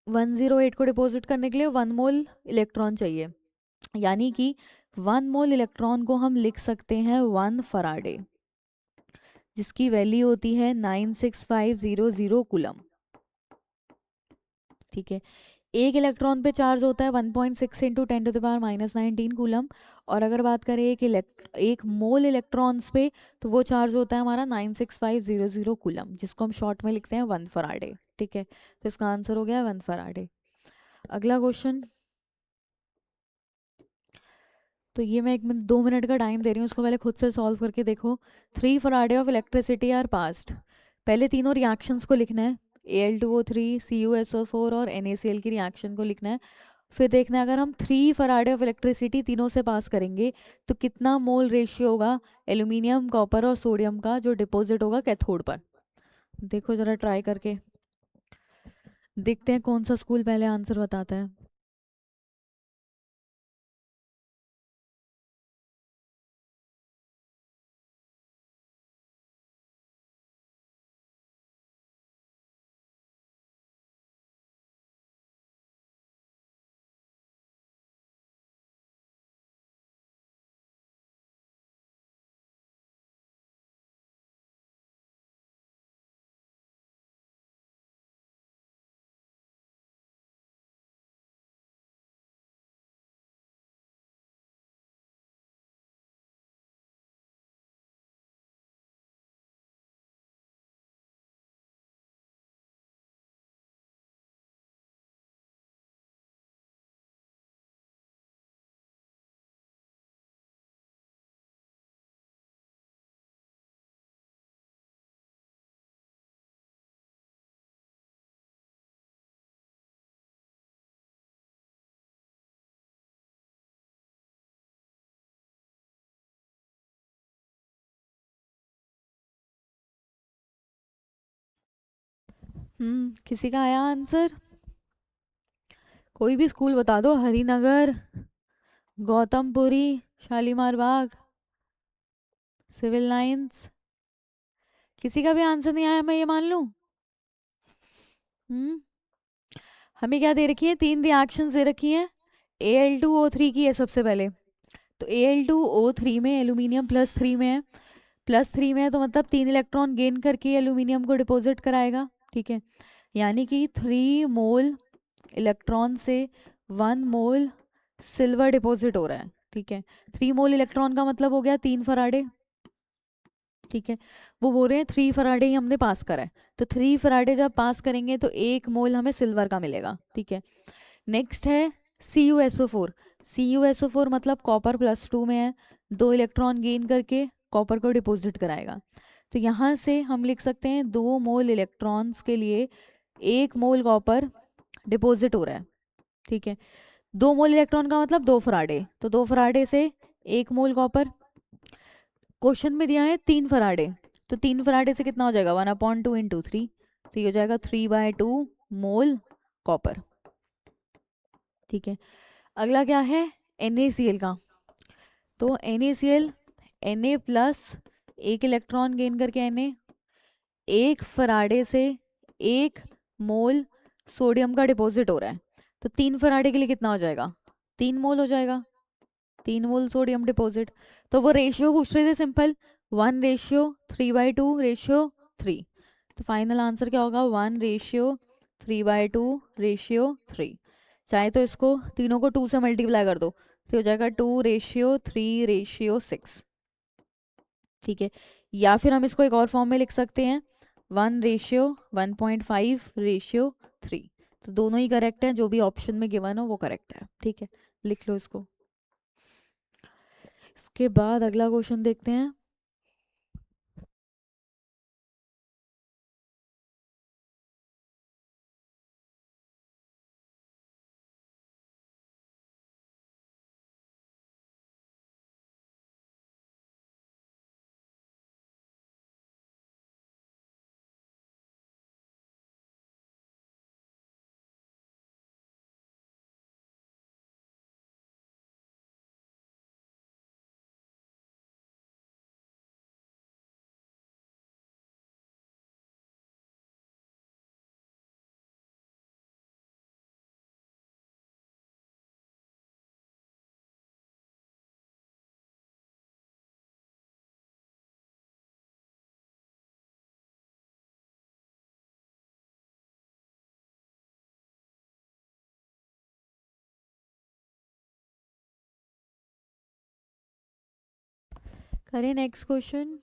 108 को डिपॉजिट करने के लिए 1 मोल इलेक्ट्रॉन चाहिए, यानी कि 1 मोल इलेक्ट्रॉन को हम लिख सकते हैं 1 फराडे, जिसकी वैल्यू होती है 96500 कूलम, ठीक है। एक इलेक्ट्रॉन पे चार्ज होता है 1.6 इंटू 10⁻⁻19 कूलम। और अगर बात करें एक मोल इलेक्ट्रॉन्स पे, तो वो चार्ज होता है हमारा 96500 कूलम, जिसको हम शॉर्ट में लिखते हैं 1 फराडे। ठीक है, तो इसका आंसर हो गया 1 फराडे। अगला क्वेश्चन, तो ये मैं 2 मिनट का टाइम दे रही हूँ, उसको पहले खुद से सॉल्व करके देखो। 3 Faraday of electricity are passed. पहले तीनों रिएक्शंस को लिखना है, Al2O3, CuSO4 और NaCl की रिएक्शन को लिखना है। फिर देखना है अगर हम 3 फराडे ऑफ इलेक्ट्रिसिटी तीनों से पास करेंगे तो कितना मोल रेशियो होगा एल्यूमिनियम, कॉपर और सोडियम का जो डिपॉजिट होगा कैथोड पर। देखो जरा ट्राई करके, देखते हैं कौन सा स्कूल पहले आंसर बताता है। किसी का आया आंसर? कोई भी स्कूल बता दो, हरिनगर, गौतमपुरी, शालीमार बाग, सिविल लाइंस। किसी का भी आंसर नहीं आया, मैं ये मान लूं? हम्म हमें क्या दे रखी है, 3 रिएक्शंस दे रखी हैं। Al2O3 की है सबसे पहले, तो Al2O3 में एल्यूमिनियम +3 में है, +3 में है तो मतलब 3 इलेक्ट्रॉन गेन करके एल्यूमिनियम को डिपॉजिट कराएगा। ठीक है, यानी कि 3 मोल इलेक्ट्रॉन से 1 मोल सिल्वर डिपॉजिट हो रहा है। ठीक है, 3 मोल इलेक्ट्रॉन का मतलब हो गया 3 फराडे। ठीक है, वो बोल रहे हैं 3 फराडे ही हमने पास करा है, तो 3 फराडे जब पास करेंगे तो 1 मोल हमें सिल्वर का मिलेगा। ठीक है, नेक्स्ट है CuSO4। CuSO4 मतलब कॉपर +2 में है, 2 इलेक्ट्रॉन गेन करके कॉपर को डिपॉजिट कराएगा। तो यहाँ से हम लिख सकते हैं 2 मोल इलेक्ट्रॉन्स के लिए 1 मोल कॉपर डिपॉजिट हो रहा है। ठीक है, 2 मोल इलेक्ट्रॉन का मतलब 2 फराडे, तो 2 फराडे से 1 मोल कॉपर। क्वेश्चन में दिया है 3 फराडे, तो 3 फराडे से कितना हो जाएगा, 1/2 × 3, तो ये हो जाएगा 3/2 मोल कॉपर। ठीक है, अगला क्या है, NaCl का। तो NaCl, Na+ 1 इलेक्ट्रॉन गेन करके Na, 1 फराडे से 1 मोल सोडियम का डिपॉजिट हो रहा है, तो 3 फराडे के लिए कितना हो जाएगा, 3 मोल हो जाएगा, 3 मोल सोडियम डिपॉजिट। तो वो रेशियो पूछ रहे थे सिंपल, 1:3/2:3। तो फाइनल आंसर क्या होगा, 1:3/2:3। चाहे तो इसको तीनों को 2 से मल्टीप्लाई कर दो, तो हो जाएगा 2:3:6। ठीक है, या फिर हम इसको एक और फॉर्म में लिख सकते हैं, 1:1.5:3। तो दोनों ही करेक्ट है, जो भी ऑप्शन में गिवन हो वो करेक्ट है। ठीक है, लिख लो इसको। इसके बाद अगला क्वेश्चन देखते हैं। करें नेक्स्ट क्वेश्चन।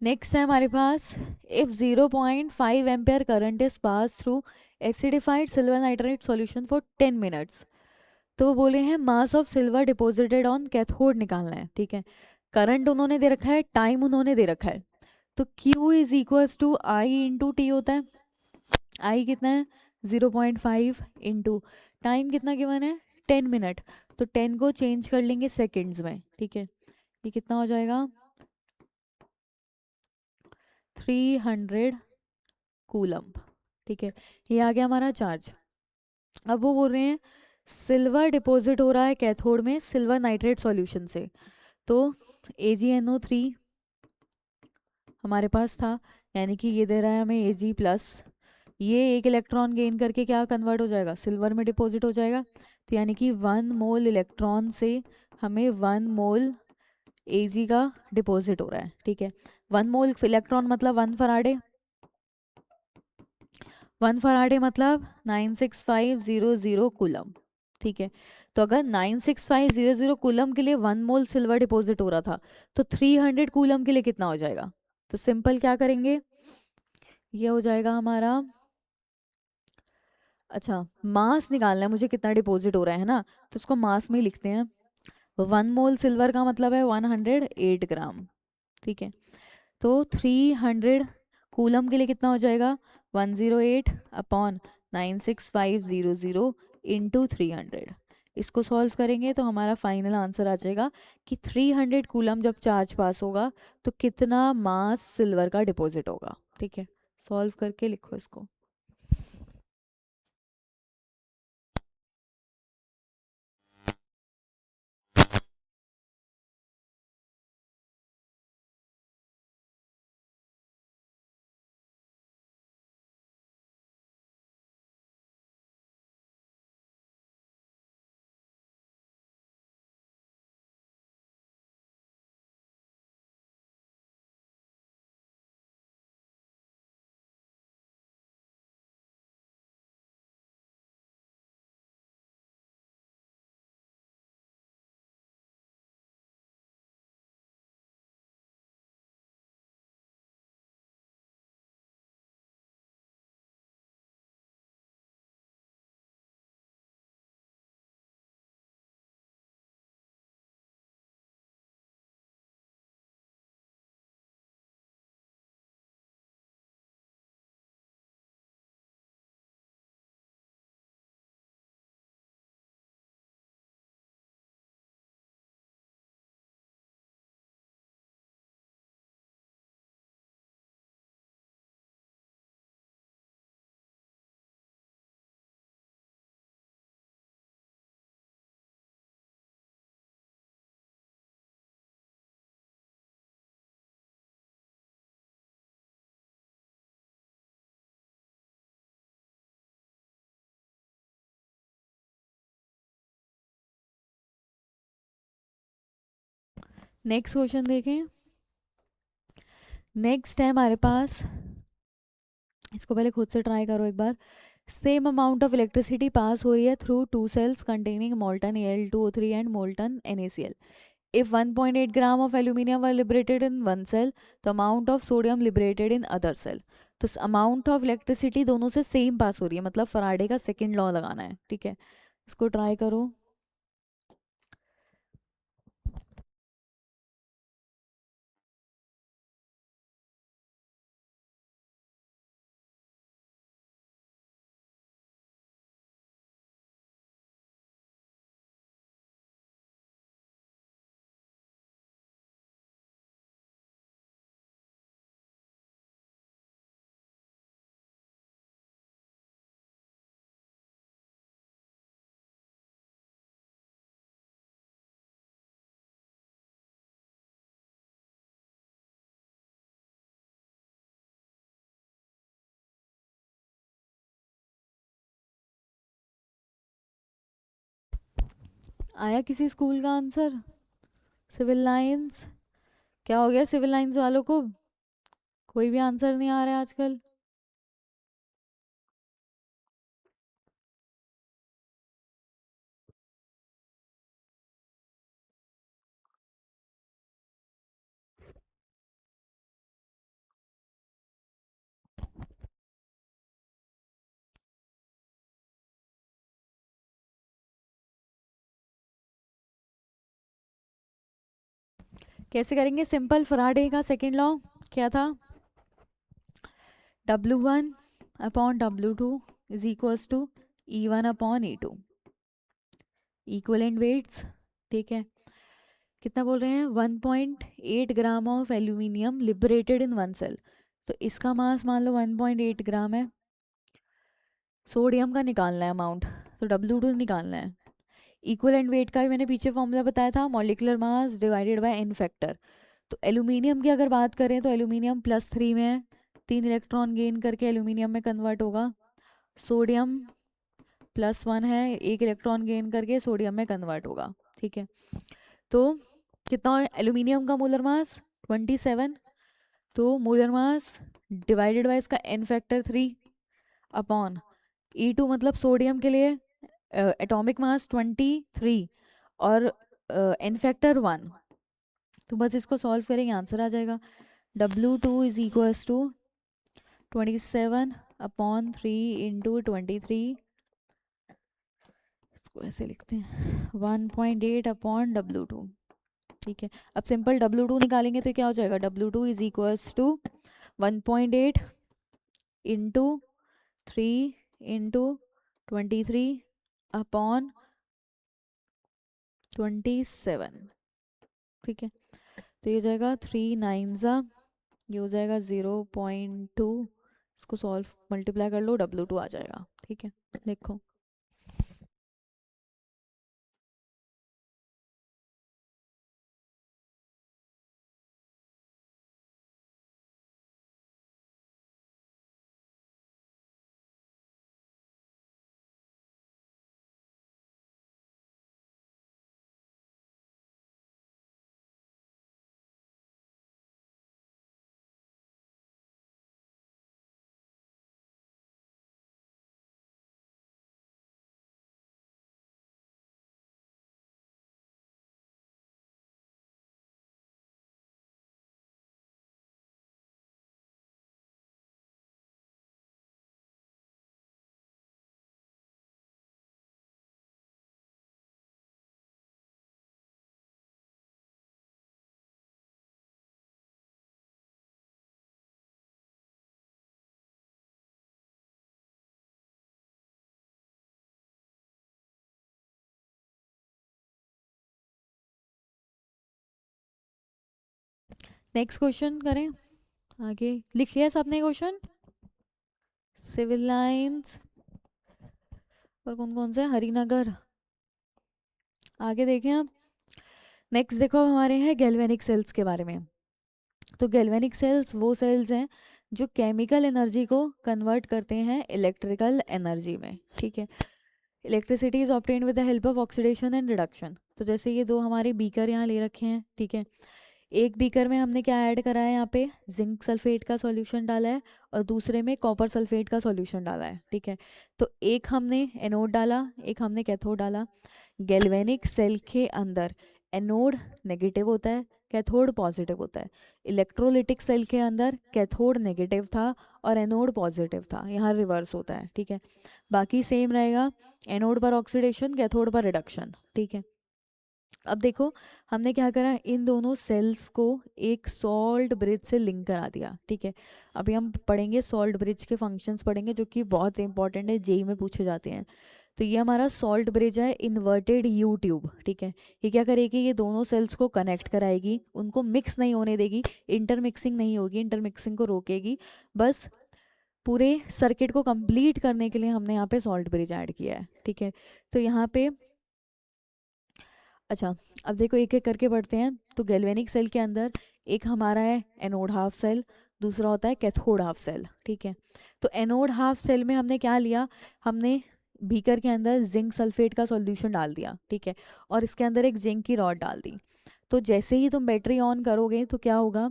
नेक्स्ट है हमारे पास, if 0.5 ampere current is pass through acidified silver nitrate solution for 10 minutes. तो वो बोले हैं mass of silver deposited on cathode निकालना है, ठीक है। करंट उन्होंने दे रखा है, टाइम उन्होंने दे रखा है। तो Q is equals to I into T होता है। आई कितना है 0.5 इंटू टाइम कितना गिवन है 10 मिनट। तो 10 को चेंज कर लेंगे सेकेंड्स में, ठीक है। ये कितना हो जाएगा 300 कूलम्ब, ठीक है। ये आ गया हमारा चार्ज। अब वो बोल रहे हैं सिल्वर डिपॉजिट हो रहा है कैथोड में सिल्वर नाइट्रेट सॉल्यूशन से। तो AgNO3 हमारे पास था, यानी कि ये दे रहा है हमें Ag प्लस, ये एक इलेक्ट्रॉन गेन करके क्या कन्वर्ट हो जाएगा सिल्वर में डिपॉजिट हो जाएगा। तो यानी कि 1 मोल इलेक्ट्रॉन से हमें 1 मोल Ag का डिपॉजिट हो रहा है, ठीक है। 1 मोल इलेक्ट्रॉन मतलब 1 फराडे, 1 फराडे मतलब 96500 कूलम, ठीक है। तो अगर 96500 कूलम के लिए 1 मोल सिल्वर डिपॉजिट हो रहा था, तो 300 कूलम के लिए कितना हो जाएगा। तो सिंपल क्या करेंगे, ये हो जाएगा हमारा, अच्छा मास निकालना है मुझे कितना डिपॉजिट हो रहा है ना, तो उसको मास में ही लिखते हैं। 1 मोल सिल्वर का मतलब है 108 ग्राम, ठीक है। तो 300 कूलम के लिए कितना हो जाएगा 108/96500 इंटू 300। इसको सॉल्व करेंगे तो हमारा फाइनल आंसर आ जाएगा कि 300 कूलम जब चार्ज पास होगा तो कितना मास सिल्वर का डिपॉजिट होगा, ठीक है। सॉल्व करके लिखो इसको। नेक्स्ट क्वेश्चन देखें। नेक्स्ट है हमारे पास, इसको पहले खुद से ट्राई करो एक बार। Same amount of electricity pass हो रही है through two cells containing molten Al2O3 and molten NaCl। If 1.8 gram of aluminium were liberated in one cell, तो amount of sodium liberated in other cell. तो amount of electricity दोनों से same पास हो रही है, मतलब फराडे का सेकंड लॉ लगाना है, ठीक है। इसको ट्राई करो। आया किसी स्कूल का आंसर, सिविल लाइंस। क्या हो गया सिविल लाइंस वालों को, कोई भी आंसर नहीं आ रहा है आजकल। कैसे करेंगे? सिंपल, फराडे का सेकेंड लॉ क्या था? W1 upon W2 is equals to E1 upon E2, equivalent weights. ठीक है, कितना बोल रहे हैं? 1.8 gram of aluminium liberated in one cell. तो इसका मास मान लो 1.8 ग्राम है। सोडियम का निकालना है अमाउंट, तो W2 निकालना है। इक्वलेंट वेट का भी मैंने पीछे फॉर्मूला बताया था, molecular mass divided by n factor. तो एल्यूमिनियम की अगर बात करें तो एल्यूमिनियम +3 में है, 3 इलेक्ट्रॉन गेन करके एल्यूमिनियम में कन्वर्ट होगा। सोडियम +1 है, 1 इलेक्ट्रॉन गेन करके सोडियम में कन्वर्ट होगा। ठीक है, तो कितना एल्यूमिनियम का मोलर मास? 27। तो मोलर मास डिवाइडेड बाय इसका एन फैक्टर 3 अपॉन E2, मतलब सोडियम के लिए एटॉमिक मास 23 और एन फैक्टर 1। तो बस इसको सॉल्व करेंगे, आंसर आ जाएगा। W2 is equals to 27 upon 3 into 23, इसको ऐसे लिखते हैं 1.8 अपॉन W2। ठीक है, अब सिंपल W2 निकालेंगे तो क्या हो जाएगा? W2 is equals to 1.8 into 3 into 23 upon 27। ठीक है, तो ये हो जाएगा 3 9 ये हो जाएगा 0.2, इसको सॉल्व मल्टीप्लाई कर लो, W2 आ जाएगा। ठीक है, लिखो। नेक्स्ट क्वेश्चन करें, आगे लिख लिया सबने क्वेश्चन? सिविल लाइंस और कौन कौन से? हरिनगर। आगे देखें अब। नेक्स्ट देखो हमारे हैं गैल्वेनिक सेल्स के बारे में। तो गैल्वेनिक सेल्स वो सेल्स हैं जो केमिकल एनर्जी को कन्वर्ट करते हैं इलेक्ट्रिकल एनर्जी में। ठीक है, electricity is obtained with the help of oxidation and reduction. तो जैसे ये दो हमारे बीकर यहाँ ले रखे हैं। ठीक है, एक बीकर में हमने क्या ऐड करा है? यहाँ पे जिंक सल्फेट का सॉल्यूशन डाला है और दूसरे में कॉपर सल्फेट का सॉल्यूशन डाला है। ठीक है, तो एक हमने एनोड डाला, एक हमने कैथोड डाला। गैल्वेनिक सेल के अंदर एनोड नेगेटिव होता है, कैथोड पॉजिटिव होता है। इलेक्ट्रोलिटिक सेल के अंदर कैथोड नेगेटिव था और एनोड पॉजिटिव था, यहाँ रिवर्स होता है। ठीक है, बाकी सेम रहेगा, एनोड पर ऑक्सीडेशन, कैथोड पर रिडक्शन। ठीक है, अब देखो हमने क्या करा, इन दोनों सेल्स को एक सॉल्ट ब्रिज से लिंक करा दिया। ठीक है, अभी हम पढ़ेंगे सॉल्ट ब्रिज के फंक्शंस पढ़ेंगे, जो कि बहुत इंपॉर्टेंट है, जेई में पूछे जाते हैं। तो ये हमारा सॉल्ट ब्रिज है, इन्वर्टेड यू ट्यूब। ठीक है, ये क्या करेगी? ये दोनों सेल्स को कनेक्ट कराएगी, उनको मिक्स नहीं होने देगी, इंटरमिक्सिंग नहीं होगी, इंटरमिक्सिंग को रोकेगी। बस पूरे सर्किट को कंप्लीट करने के लिए हमने यहाँ पे सॉल्ट ब्रिज ऐड किया है। ठीक है, तो यहाँ पे अच्छा, अब देखो एक एक करके पढ़ते हैं। तो गैल्वेनिक सेल के अंदर एक हमारा है एनोड हाफ सेल, दूसरा होता है कैथोड हाफ सेल। ठीक है, तो एनोड हाफ सेल में हमने क्या लिया? हमने बीकर के अंदर जिंक सल्फेट का सॉल्यूशन डाल दिया। ठीक है, और इसके अंदर एक जिंक की रॉड डाल दी। तो जैसे ही तुम बैटरी ऑन करोगे तो क्या होगा?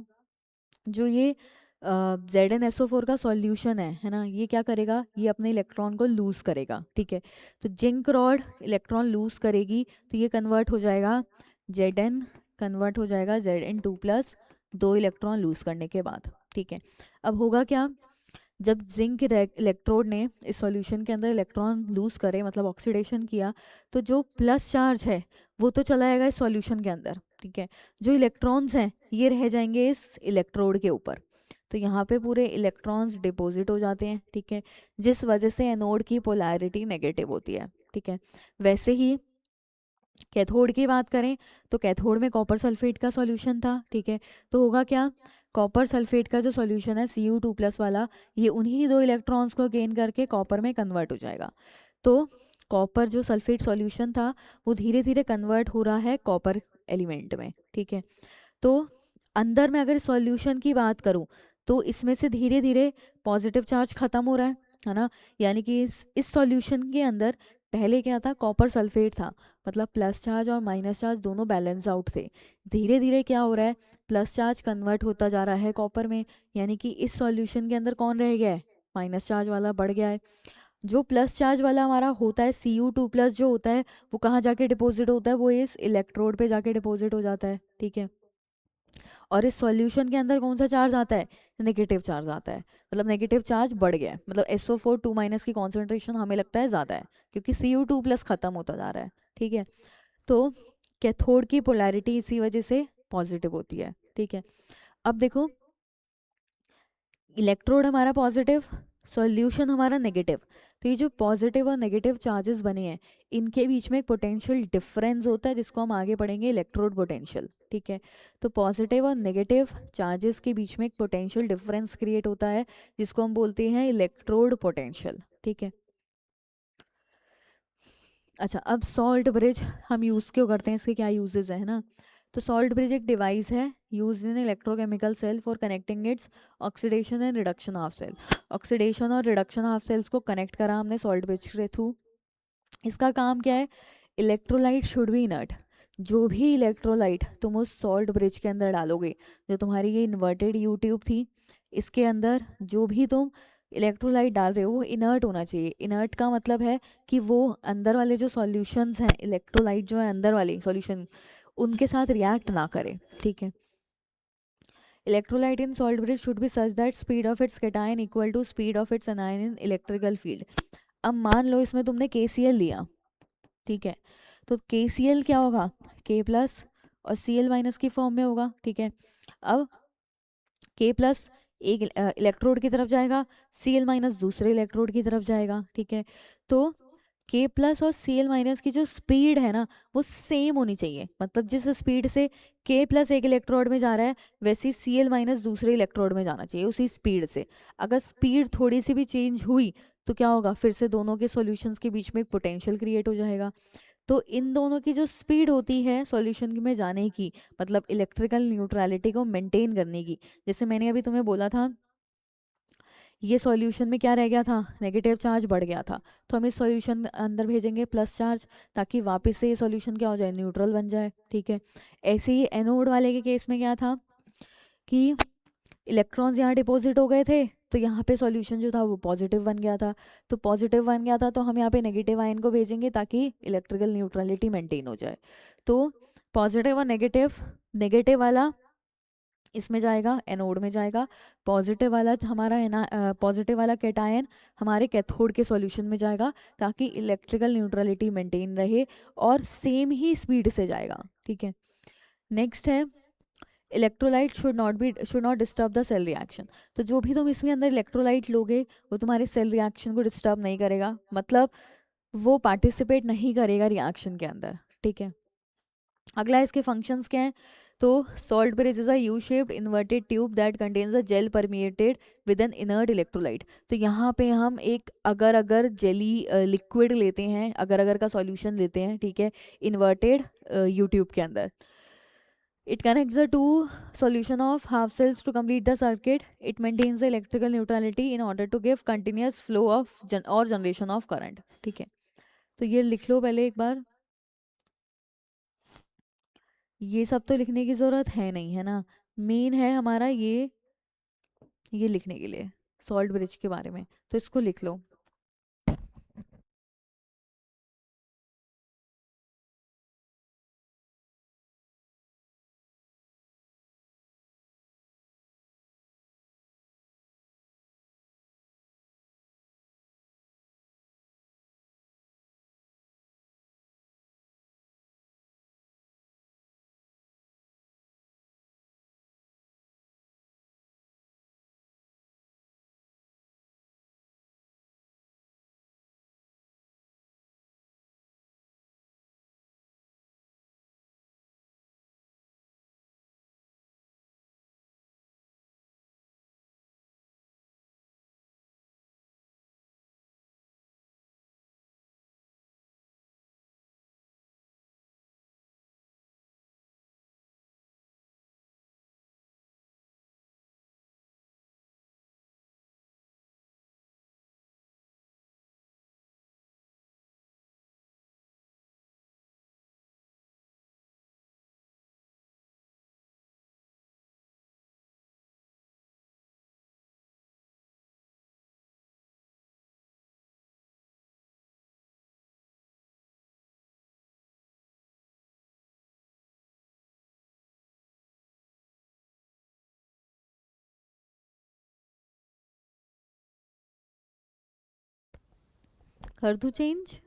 जो ये ZnSO4 का सॉल्यूशन है ना, ये क्या करेगा? ये अपने इलेक्ट्रॉन को लूज करेगा। ठीक है, तो जिंक रॉड इलेक्ट्रॉन लूज करेगी तो ये कन्वर्ट हो जाएगा Zn, कन्वर्ट हो जाएगा Zn2+, 2 इलेक्ट्रॉन लूज करने के बाद। ठीक है, अब होगा क्या? जब जिंक इलेक्ट्रोड ने इस सॉल्यूशन के अंदर इलेक्ट्रॉन लूज करे, मतलब ऑक्सीडेशन किया, तो जो प्लस चार्ज है वो तो चला जाएगा इस सॉल्यूशन के अंदर। ठीक है। जो इलेक्ट्रॉन्स हैं ये रह जाएंगे इस इलेक्ट्रोड के ऊपर, तो यहाँ पे पूरे इलेक्ट्रॉन्स डिपॉजिट हो जाते हैं, ठीक है, जिस वजह से एनोड की पोलैरिटी नेगेटिव होती है, ठीक है। वैसे ही कैथोड की बात करें तो कैथोड में कॉपर सल्फेट का सॉल्यूशन था, ठीक है। तो होगा क्या, कॉपर सल्फेट का जो सॉल्यूशन है Cu2+ वाला, ये उन्हीं दो इलेक्ट्रॉन्स को गेन करके कॉपर में कन्वर्ट हो जाएगा। तो कॉपर जो सल्फेट सॉल्यूशन था वो धीरे धीरे कन्वर्ट हो रहा है कॉपर एलिमेंट में, ठीक है। तो अंदर में अगर सॉल्यूशन की बात करूं तो इसमें से धीरे धीरे पॉजिटिव चार्ज खत्म हो रहा है ना। यानी कि इस सॉल्यूशन के अंदर पहले क्या था, कॉपर सल्फेट था, मतलब प्लस चार्ज और माइनस चार्ज दोनों बैलेंस आउट थे। धीरे धीरे क्या हो रहा है, प्लस चार्ज कन्वर्ट होता जा रहा है कॉपर में, यानी कि इस सॉल्यूशन के अंदर कौन रह गया है, माइनस चार्ज वाला बढ़ गया है। जो प्लस चार्ज वाला हमारा होता है Cu2+ जो होता है वो कहाँ जाके डिपॉजिट होता है, वो इस इलेक्ट्रोड पे जाके डिपॉजिट हो जाता है, ठीक है। और इस सॉल्यूशन के अंदर कौन सा चार्ज आता है, नेगेटिव चार्ज आता है, मतलब नेगेटिव चार्ज बढ़ गया है, मतलब SO4 2- की कॉन्सेंट्रेशन हमें लगता है ज़्यादा है क्योंकि Cu2+ खत्म होता जा रहा है, ठीक है। तो कैथोड की पोलैरिटी इसी वजह से पॉजिटिव होती है, ठीक है। अब देखो, इलेक्ट्रोड हमारा पॉजिटिव, सॉल्यूशन हमारा नेगेटिव, तो ये जो पॉजिटिव और नेगेटिव चार्जेस बने हैं इनके बीच में एक पोटेंशियल डिफरेंस होता है जिसको हम आगे पढ़ेंगे इलेक्ट्रोड पोटेंशियल, ठीक है। तो पॉजिटिव और नेगेटिव चार्जेस के बीच में एक पोटेंशियल डिफरेंस क्रिएट होता है जिसको हम बोलते हैं इलेक्ट्रोड पोटेंशियल, ठीक है। अच्छा, अब सॉल्ट ब्रिज हम यूज़ क्यों करते हैं, इसके क्या यूजेस है ना। तो सॉल्ट ब्रिज एक डिवाइस है use in electrochemical cell for connecting its oxidation and reduction of cell. Oxidation और रिडक्शन ऑफ सेल्स को कनेक्ट करा हमने सॉल्ट ब्रिज के थ्रू। इसका काम क्या है, इलेक्ट्रोलाइट शुड बी इनर्ट। जो भी इलेक्ट्रोलाइट तुम उस सॉल्ट ब्रिज के अंदर डालोगे, जो तुम्हारी ये इन्वर्टेड यू ट्यूब थी इसके अंदर जो भी तुम इलेक्ट्रोलाइट डाल रहे हो वो इनर्ट होना चाहिए। इनर्ट का मतलब है कि वो अंदर वाले जो सॉल्यूशंस हैं, इलेक्ट्रोलाइट जो है अंदर वाले सॉल्यूशन, उनके साथ रिएक्ट ना करे, ठीक है। Electrolyte in salt bridge should be such that speed of its cation equal to speed of its anion in electrical field. अब मान लो इसमें तुमने KCl लिया, ठीक है, तो KCl क्या होगा, K+ और Cl- की फॉर्म में होगा, ठीक है। अब K+ एक इलेक्ट्रोड की तरफ जाएगा, Cl- दूसरे इलेक्ट्रोड की तरफ जाएगा, ठीक है। तो K+ और Cl- की जो स्पीड है ना वो सेम होनी चाहिए, मतलब जिस स्पीड से K+ एक इलेक्ट्रोड में जा रहा है वैसे Cl- दूसरे इलेक्ट्रोड में जाना चाहिए उसी स्पीड से। अगर स्पीड थोड़ी सी भी चेंज हुई तो क्या होगा, फिर से दोनों के सॉल्यूशंस के बीच में एक पोटेंशियल क्रिएट हो जाएगा। तो इन दोनों की जो स्पीड होती है सॉल्यूशन में जाने की, मतलब इलेक्ट्रिकल न्यूट्रलिटी को मेंटेन करने की, जैसे मैंने अभी तुम्हें बोला था ये सॉल्यूशन में क्या रह गया था, नेगेटिव चार्ज बढ़ गया था, तो हम इस सॉल्यूशन अंदर भेजेंगे प्लस चार्ज ताकि वापस से ये सॉल्यूशन क्या हो जाए, न्यूट्रल बन जाए, ठीक है। ऐसे ही एनोड वाले के केस में क्या था कि इलेक्ट्रॉन्स यहाँ डिपॉजिट हो गए थे तो यहाँ पे सॉल्यूशन जो था वो पॉजिटिव बन गया था, तो पॉजिटिव बन गया था तो हम यहाँ पे नेगेटिव आयन को भेजेंगे ताकि इलेक्ट्रिकल न्यूट्रलिटी मेंटेन हो जाए। तो पॉजिटिव और नेगेटिव, नेगेटिव वाला इसमें जाएगा एनोड में जाएगा, पॉजिटिव वाला हमारा है ना, पॉजिटिव वाला कैटायन हमारे कैथोड के सॉल्यूशन में जाएगा ताकि इलेक्ट्रिकल न्यूट्रलिटी मेंटेन रहे और सेम ही स्पीड से जाएगा, ठीक है। नेक्स्ट है electrolyte should not disturb the cell reaction. तो जो भी तुम इसमें अंदर इलेक्ट्रोलाइट लोगे वो तुम्हारे सेल रिएक्शन को डिस्टर्ब नहीं करेगा, मतलब वो पार्टिसिपेट नहीं करेगा रिएक्शन के अंदर, ठीक है। अगला इसके फंक्शंस क्या हैं, तो salt bridge is a U shaped inverted tube that contains a gel permeated with an inert electrolyte. तो यहाँ पे हम एक अगर अगर जेली लिक्विड लेते हैं, अगर अगर का सॉल्यूशन लेते हैं, ठीक है, इन्वर्टेड यू ट्यूब के अंदर। It connects the two solution of half cells to complete the circuit. It maintains the electrical neutrality in order to give continuous flow of or generation of current, ठीक है। तो ये लिख लो पहले एक बार, ये सब तो लिखने की ज़रूरत है नहीं है ना, मेन है हमारा ये लिखने के लिए सॉल्ट ब्रिज के बारे में, तो इसको लिख लो। कर दूँ change?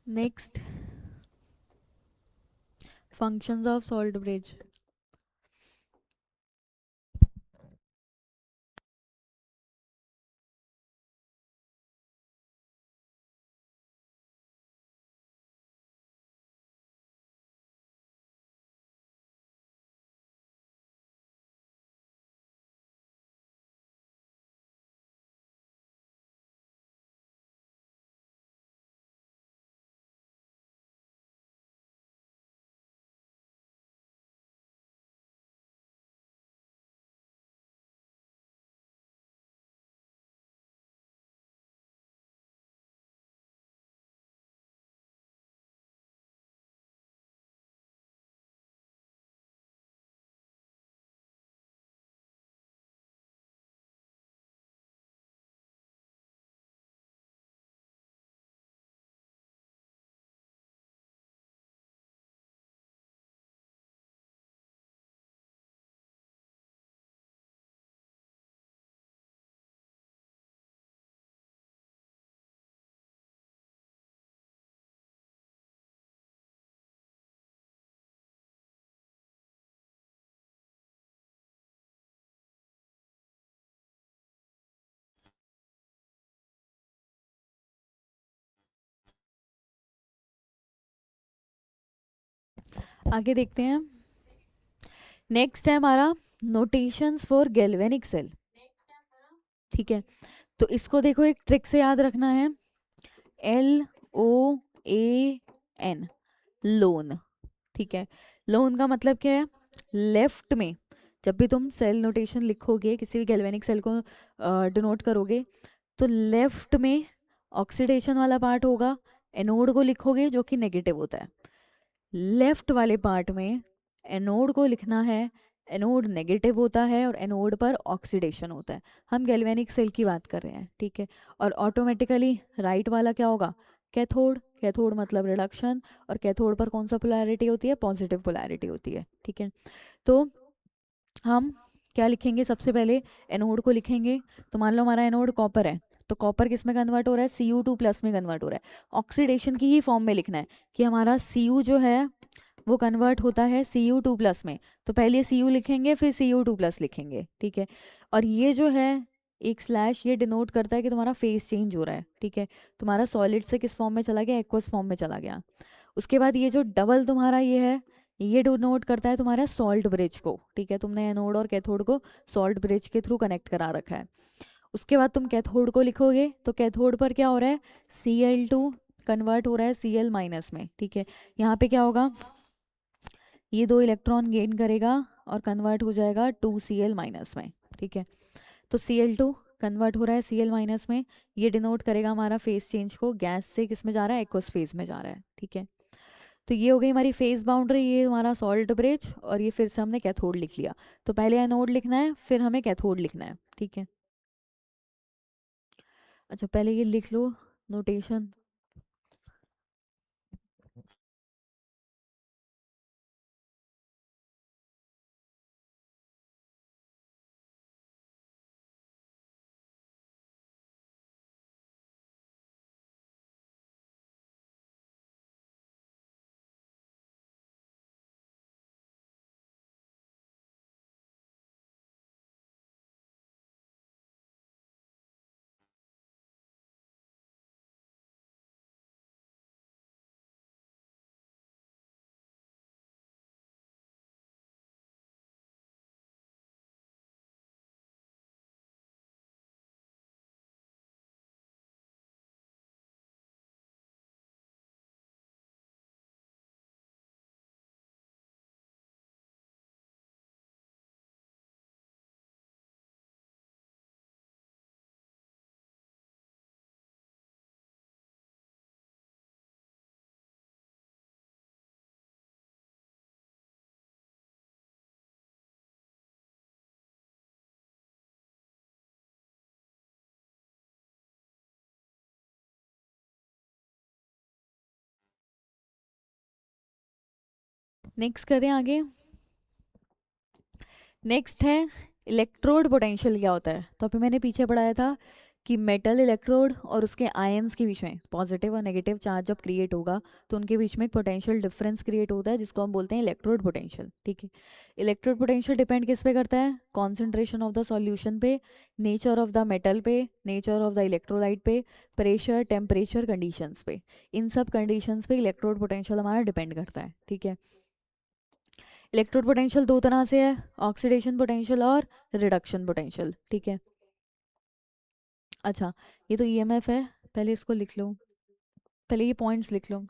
Next, functions of salt bridge. आगे देखते हैं। नेक्स्ट है हमारा नोटेशंस फॉर गैल्वेनिक सेल। ठीक है, तो इसको देखो एक ट्रिक से याद रखना है, LOAN, लोन। ठीक है, लोन का मतलब क्या है? लेफ्ट में जब भी तुम सेल नोटेशन लिखोगे, किसी भी गैल्वेनिक सेल को डिनोट करोगे, तो लेफ्ट में ऑक्सीडेशन वाला पार्ट होगा, एनोड को लिखोगे जो कि नेगेटिव होता है। लेफ्ट वाले पार्ट में एनोड को लिखना है, एनोड नेगेटिव होता है और एनोड पर ऑक्सीडेशन होता है। हम गैल्वेनिक सेल की बात कर रहे हैं, ठीक है। और ऑटोमेटिकली राइट वाला क्या होगा? कैथोड। कैथोड मतलब रिडक्शन, और कैथोड पर कौन सा पोलैरिटी होती है? पॉजिटिव पोलैरिटी होती है। ठीक है, तो हम क्या लिखेंगे? सबसे पहले एनोड को लिखेंगे। तो मान लो हमारा एनोड कॉपर है, तो कॉपर किस में कन्वर्ट हो रहा है? Cu2+ में कन्वर्ट हो रहा है। ऑक्सीडेशन की ही फॉर्म में लिखना है कि हमारा Cu जो है वो कन्वर्ट होता है Cu2+ में। तो पहले Cu लिखेंगे, फिर Cu2+ लिखेंगे। ठीक है, और ये जो है एक स्लैश, ये डिनोट करता है कि तुम्हारा फेस चेंज हो रहा है। ठीक है, तुम्हारा सॉलिड से किस फॉर्म में चला गया? एक्वस फॉर्म में चला गया। उसके बाद ये जो डबल तुम्हारा ये है, ये डिनोट करता है तुम्हारा सॉल्ट ब्रिज को। ठीक है, तुमने एनोड और कैथोड को सॉल्ट ब्रिज के थ्रू कनेक्ट करा रखा है। उसके बाद तुम कैथोड को लिखोगे, तो कैथोड पर क्या हो रहा है? Cl2 कन्वर्ट हो रहा है Cl- में। ठीक है, यहाँ पे क्या होगा? ये 2 इलेक्ट्रॉन गेन करेगा और कन्वर्ट हो जाएगा 2Cl- में। ठीक है, तो Cl2 कन्वर्ट हो रहा है Cl- में। ये डिनोट करेगा हमारा फेस चेंज को, गैस से किस में जा रहा है? एक्वस फेज में जा रहा है। ठीक है, तो ये हो गई हमारी फेस बाउंड्री, ये हमारा सॉल्ट ब्रिज, और ये फिर से हमने कैथोड लिख लिया। तो पहले एनोड लिखना है, फिर हमें कैथोड लिखना है। ठीक है, अच्छा पहले ये लिख लो नोटेशन। नेक्स्ट करें आगे। नेक्स्ट है इलेक्ट्रोड पोटेंशियल क्या होता है। तो अभी मैंने पीछे पढ़ाया था कि मेटल इलेक्ट्रोड और उसके आयंस के बीच में पॉजिटिव और नेगेटिव चार्ज जब क्रिएट होगा तो उनके बीच में एक पोटेंशियल डिफरेंस क्रिएट होता है जिसको हम बोलते हैं इलेक्ट्रोड पोटेंशियल। ठीक है, इलेक्ट्रोड पोटेंशियल डिपेंड किस पे करता है? कॉन्सेंट्रेशन ऑफ द सॉल्यूशन पे, नेचर ऑफ द मेटल पे, नेचर ऑफ द इलेक्ट्रोलाइट पे, प्रेशर, टेम्परेचर, कंडीशंस पे। इन सब कंडीशंस पे इलेक्ट्रोड पोटेंशियल हमारा डिपेंड करता है। ठीक है, इलेक्ट्रोड पोटेंशियल दो तरह से है, ऑक्सीडेशन पोटेंशियल और रिडक्शन पोटेंशियल। ठीक है, अच्छा ये तो ईएमएफ है, पहले इसको लिख लो, पहले ये पॉइंट्स लिख लो।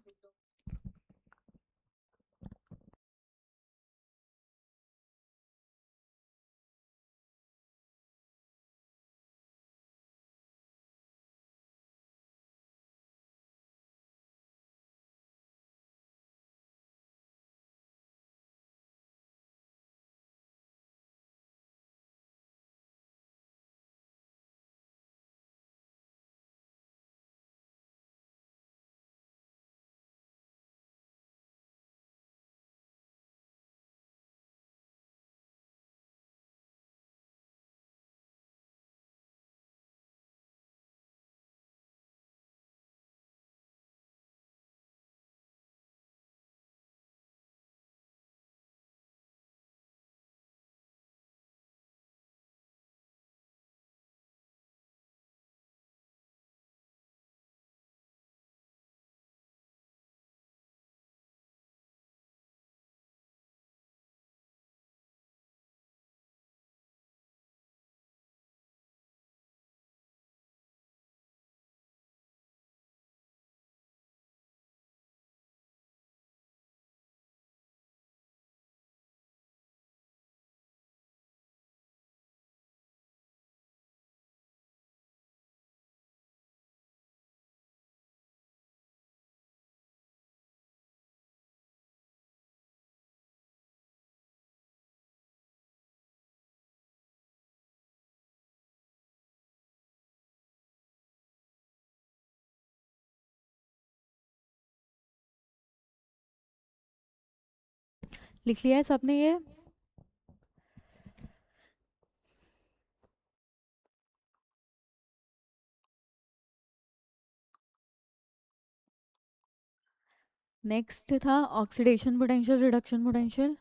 लिख लिया है सबने ये? नेक्स्ट था ऑक्सीडेशन पोटेंशियल, रिडक्शन पोटेंशियल।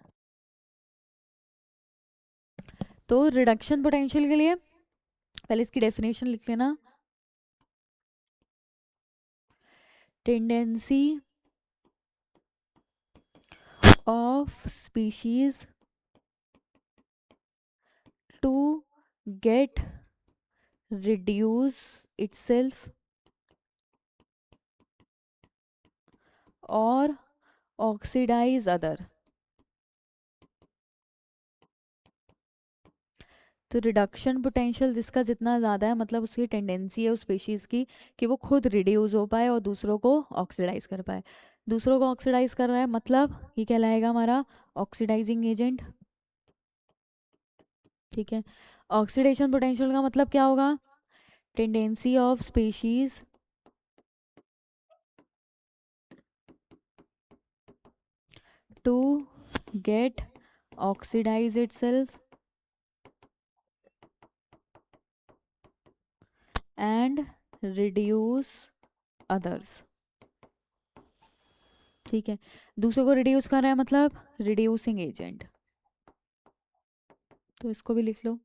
तो रिडक्शन पोटेंशियल के लिए पहले इसकी डेफिनेशन लिख लेना। Tendency of species to get reduce itself और ऑक्सीडाइज अदर। तो रिडक्शन पोटेंशियल जिसका जितना ज़्यादा है मतलब उसकी टेंडेंसी है उस स्पीशीज़ की कि वो खुद रिड्यूस हो पाए और दूसरों को ऑक्सीडाइज कर पाए। दूसरों को ऑक्सीडाइज कर रहा है मतलब ये कहलाएगा हमारा ऑक्सीडाइजिंग एजेंट। ठीक है, ऑक्सीडेशन पोटेंशियल का मतलब क्या होगा? Tendency of species to get oxidise itself and reduce others. ठीक है, दूसरों को रिड्यूस कर रहा है मतलब रिड्यूसिंग एजेंट। तो इसको भी लिख लो।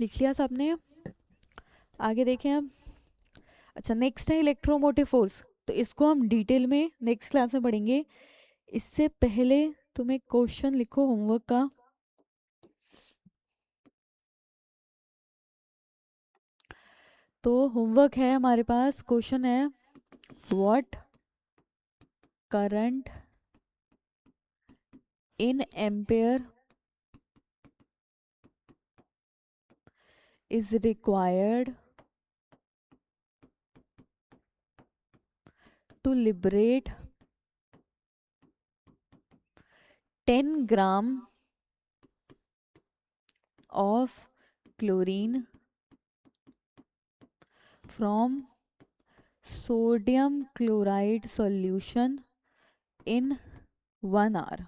लिख लिया सबने? आगे देखें अब। अच्छा, नेक्स्ट है इलेक्ट्रोमोटिव फोर्स। तो इसको हम डिटेल में नेक्स्ट क्लास में पढ़ेंगे। इससे पहले तुम एक क्वेश्चन लिखो होमवर्क का। तो होमवर्क है हमारे पास, क्वेश्चन है what current in ampere is required to liberate 10 gram of chlorine from sodium chloride solution in 1 hour।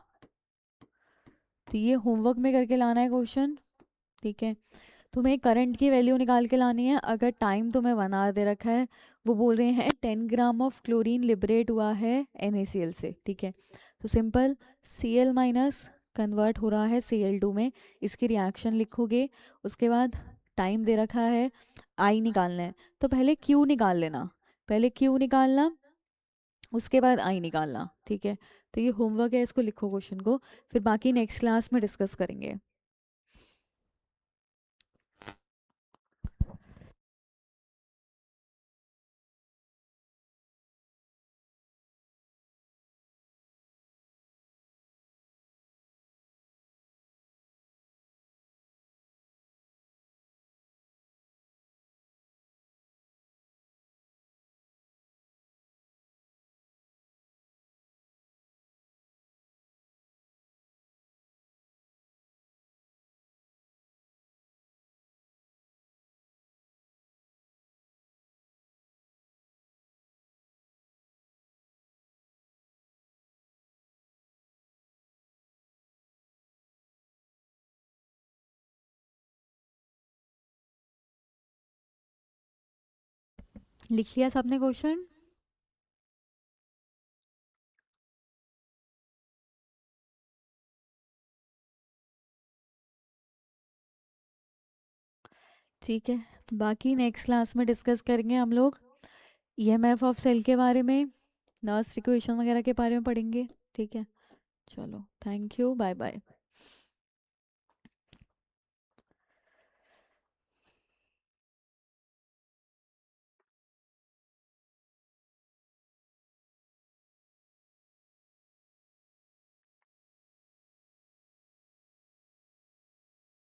तो ये होमवर्क में करके लाना है क्वेश्चन, ठीक है। तुम्हें करंट की वैल्यू निकाल के लानी है। अगर टाइम तुम्हें 1 आवर दे रखा है, वो बोल रहे हैं 10 ग्राम ऑफ क्लोरीन लिबरेट हुआ है NaCl से, ठीक है। तो सिंपल Cl माइनस कन्वर्ट हो रहा है Cl2 में, इसकी रिएक्शन लिखोगे। उसके बाद टाइम दे रखा है, I निकालना है। तो पहले Q निकाल लेना, पहले Q निकालना, उसके बाद I निकालना, ठीक है। तो ये होमवर्क है, इसको लिखो क्वेश्चन को, फिर बाकी नेक्स्ट क्लास में डिस्कस करेंगे। लिख लिया सबने क्वेश्चन? ठीक है, बाकी नेक्स्ट क्लास में डिस्कस करेंगे हम लोग। EMF ऑफ सेल के बारे में, नर्स इक्वेशन वगैरह के बारे में पढ़ेंगे, ठीक है। चलो, थैंक यू, बाय बाय।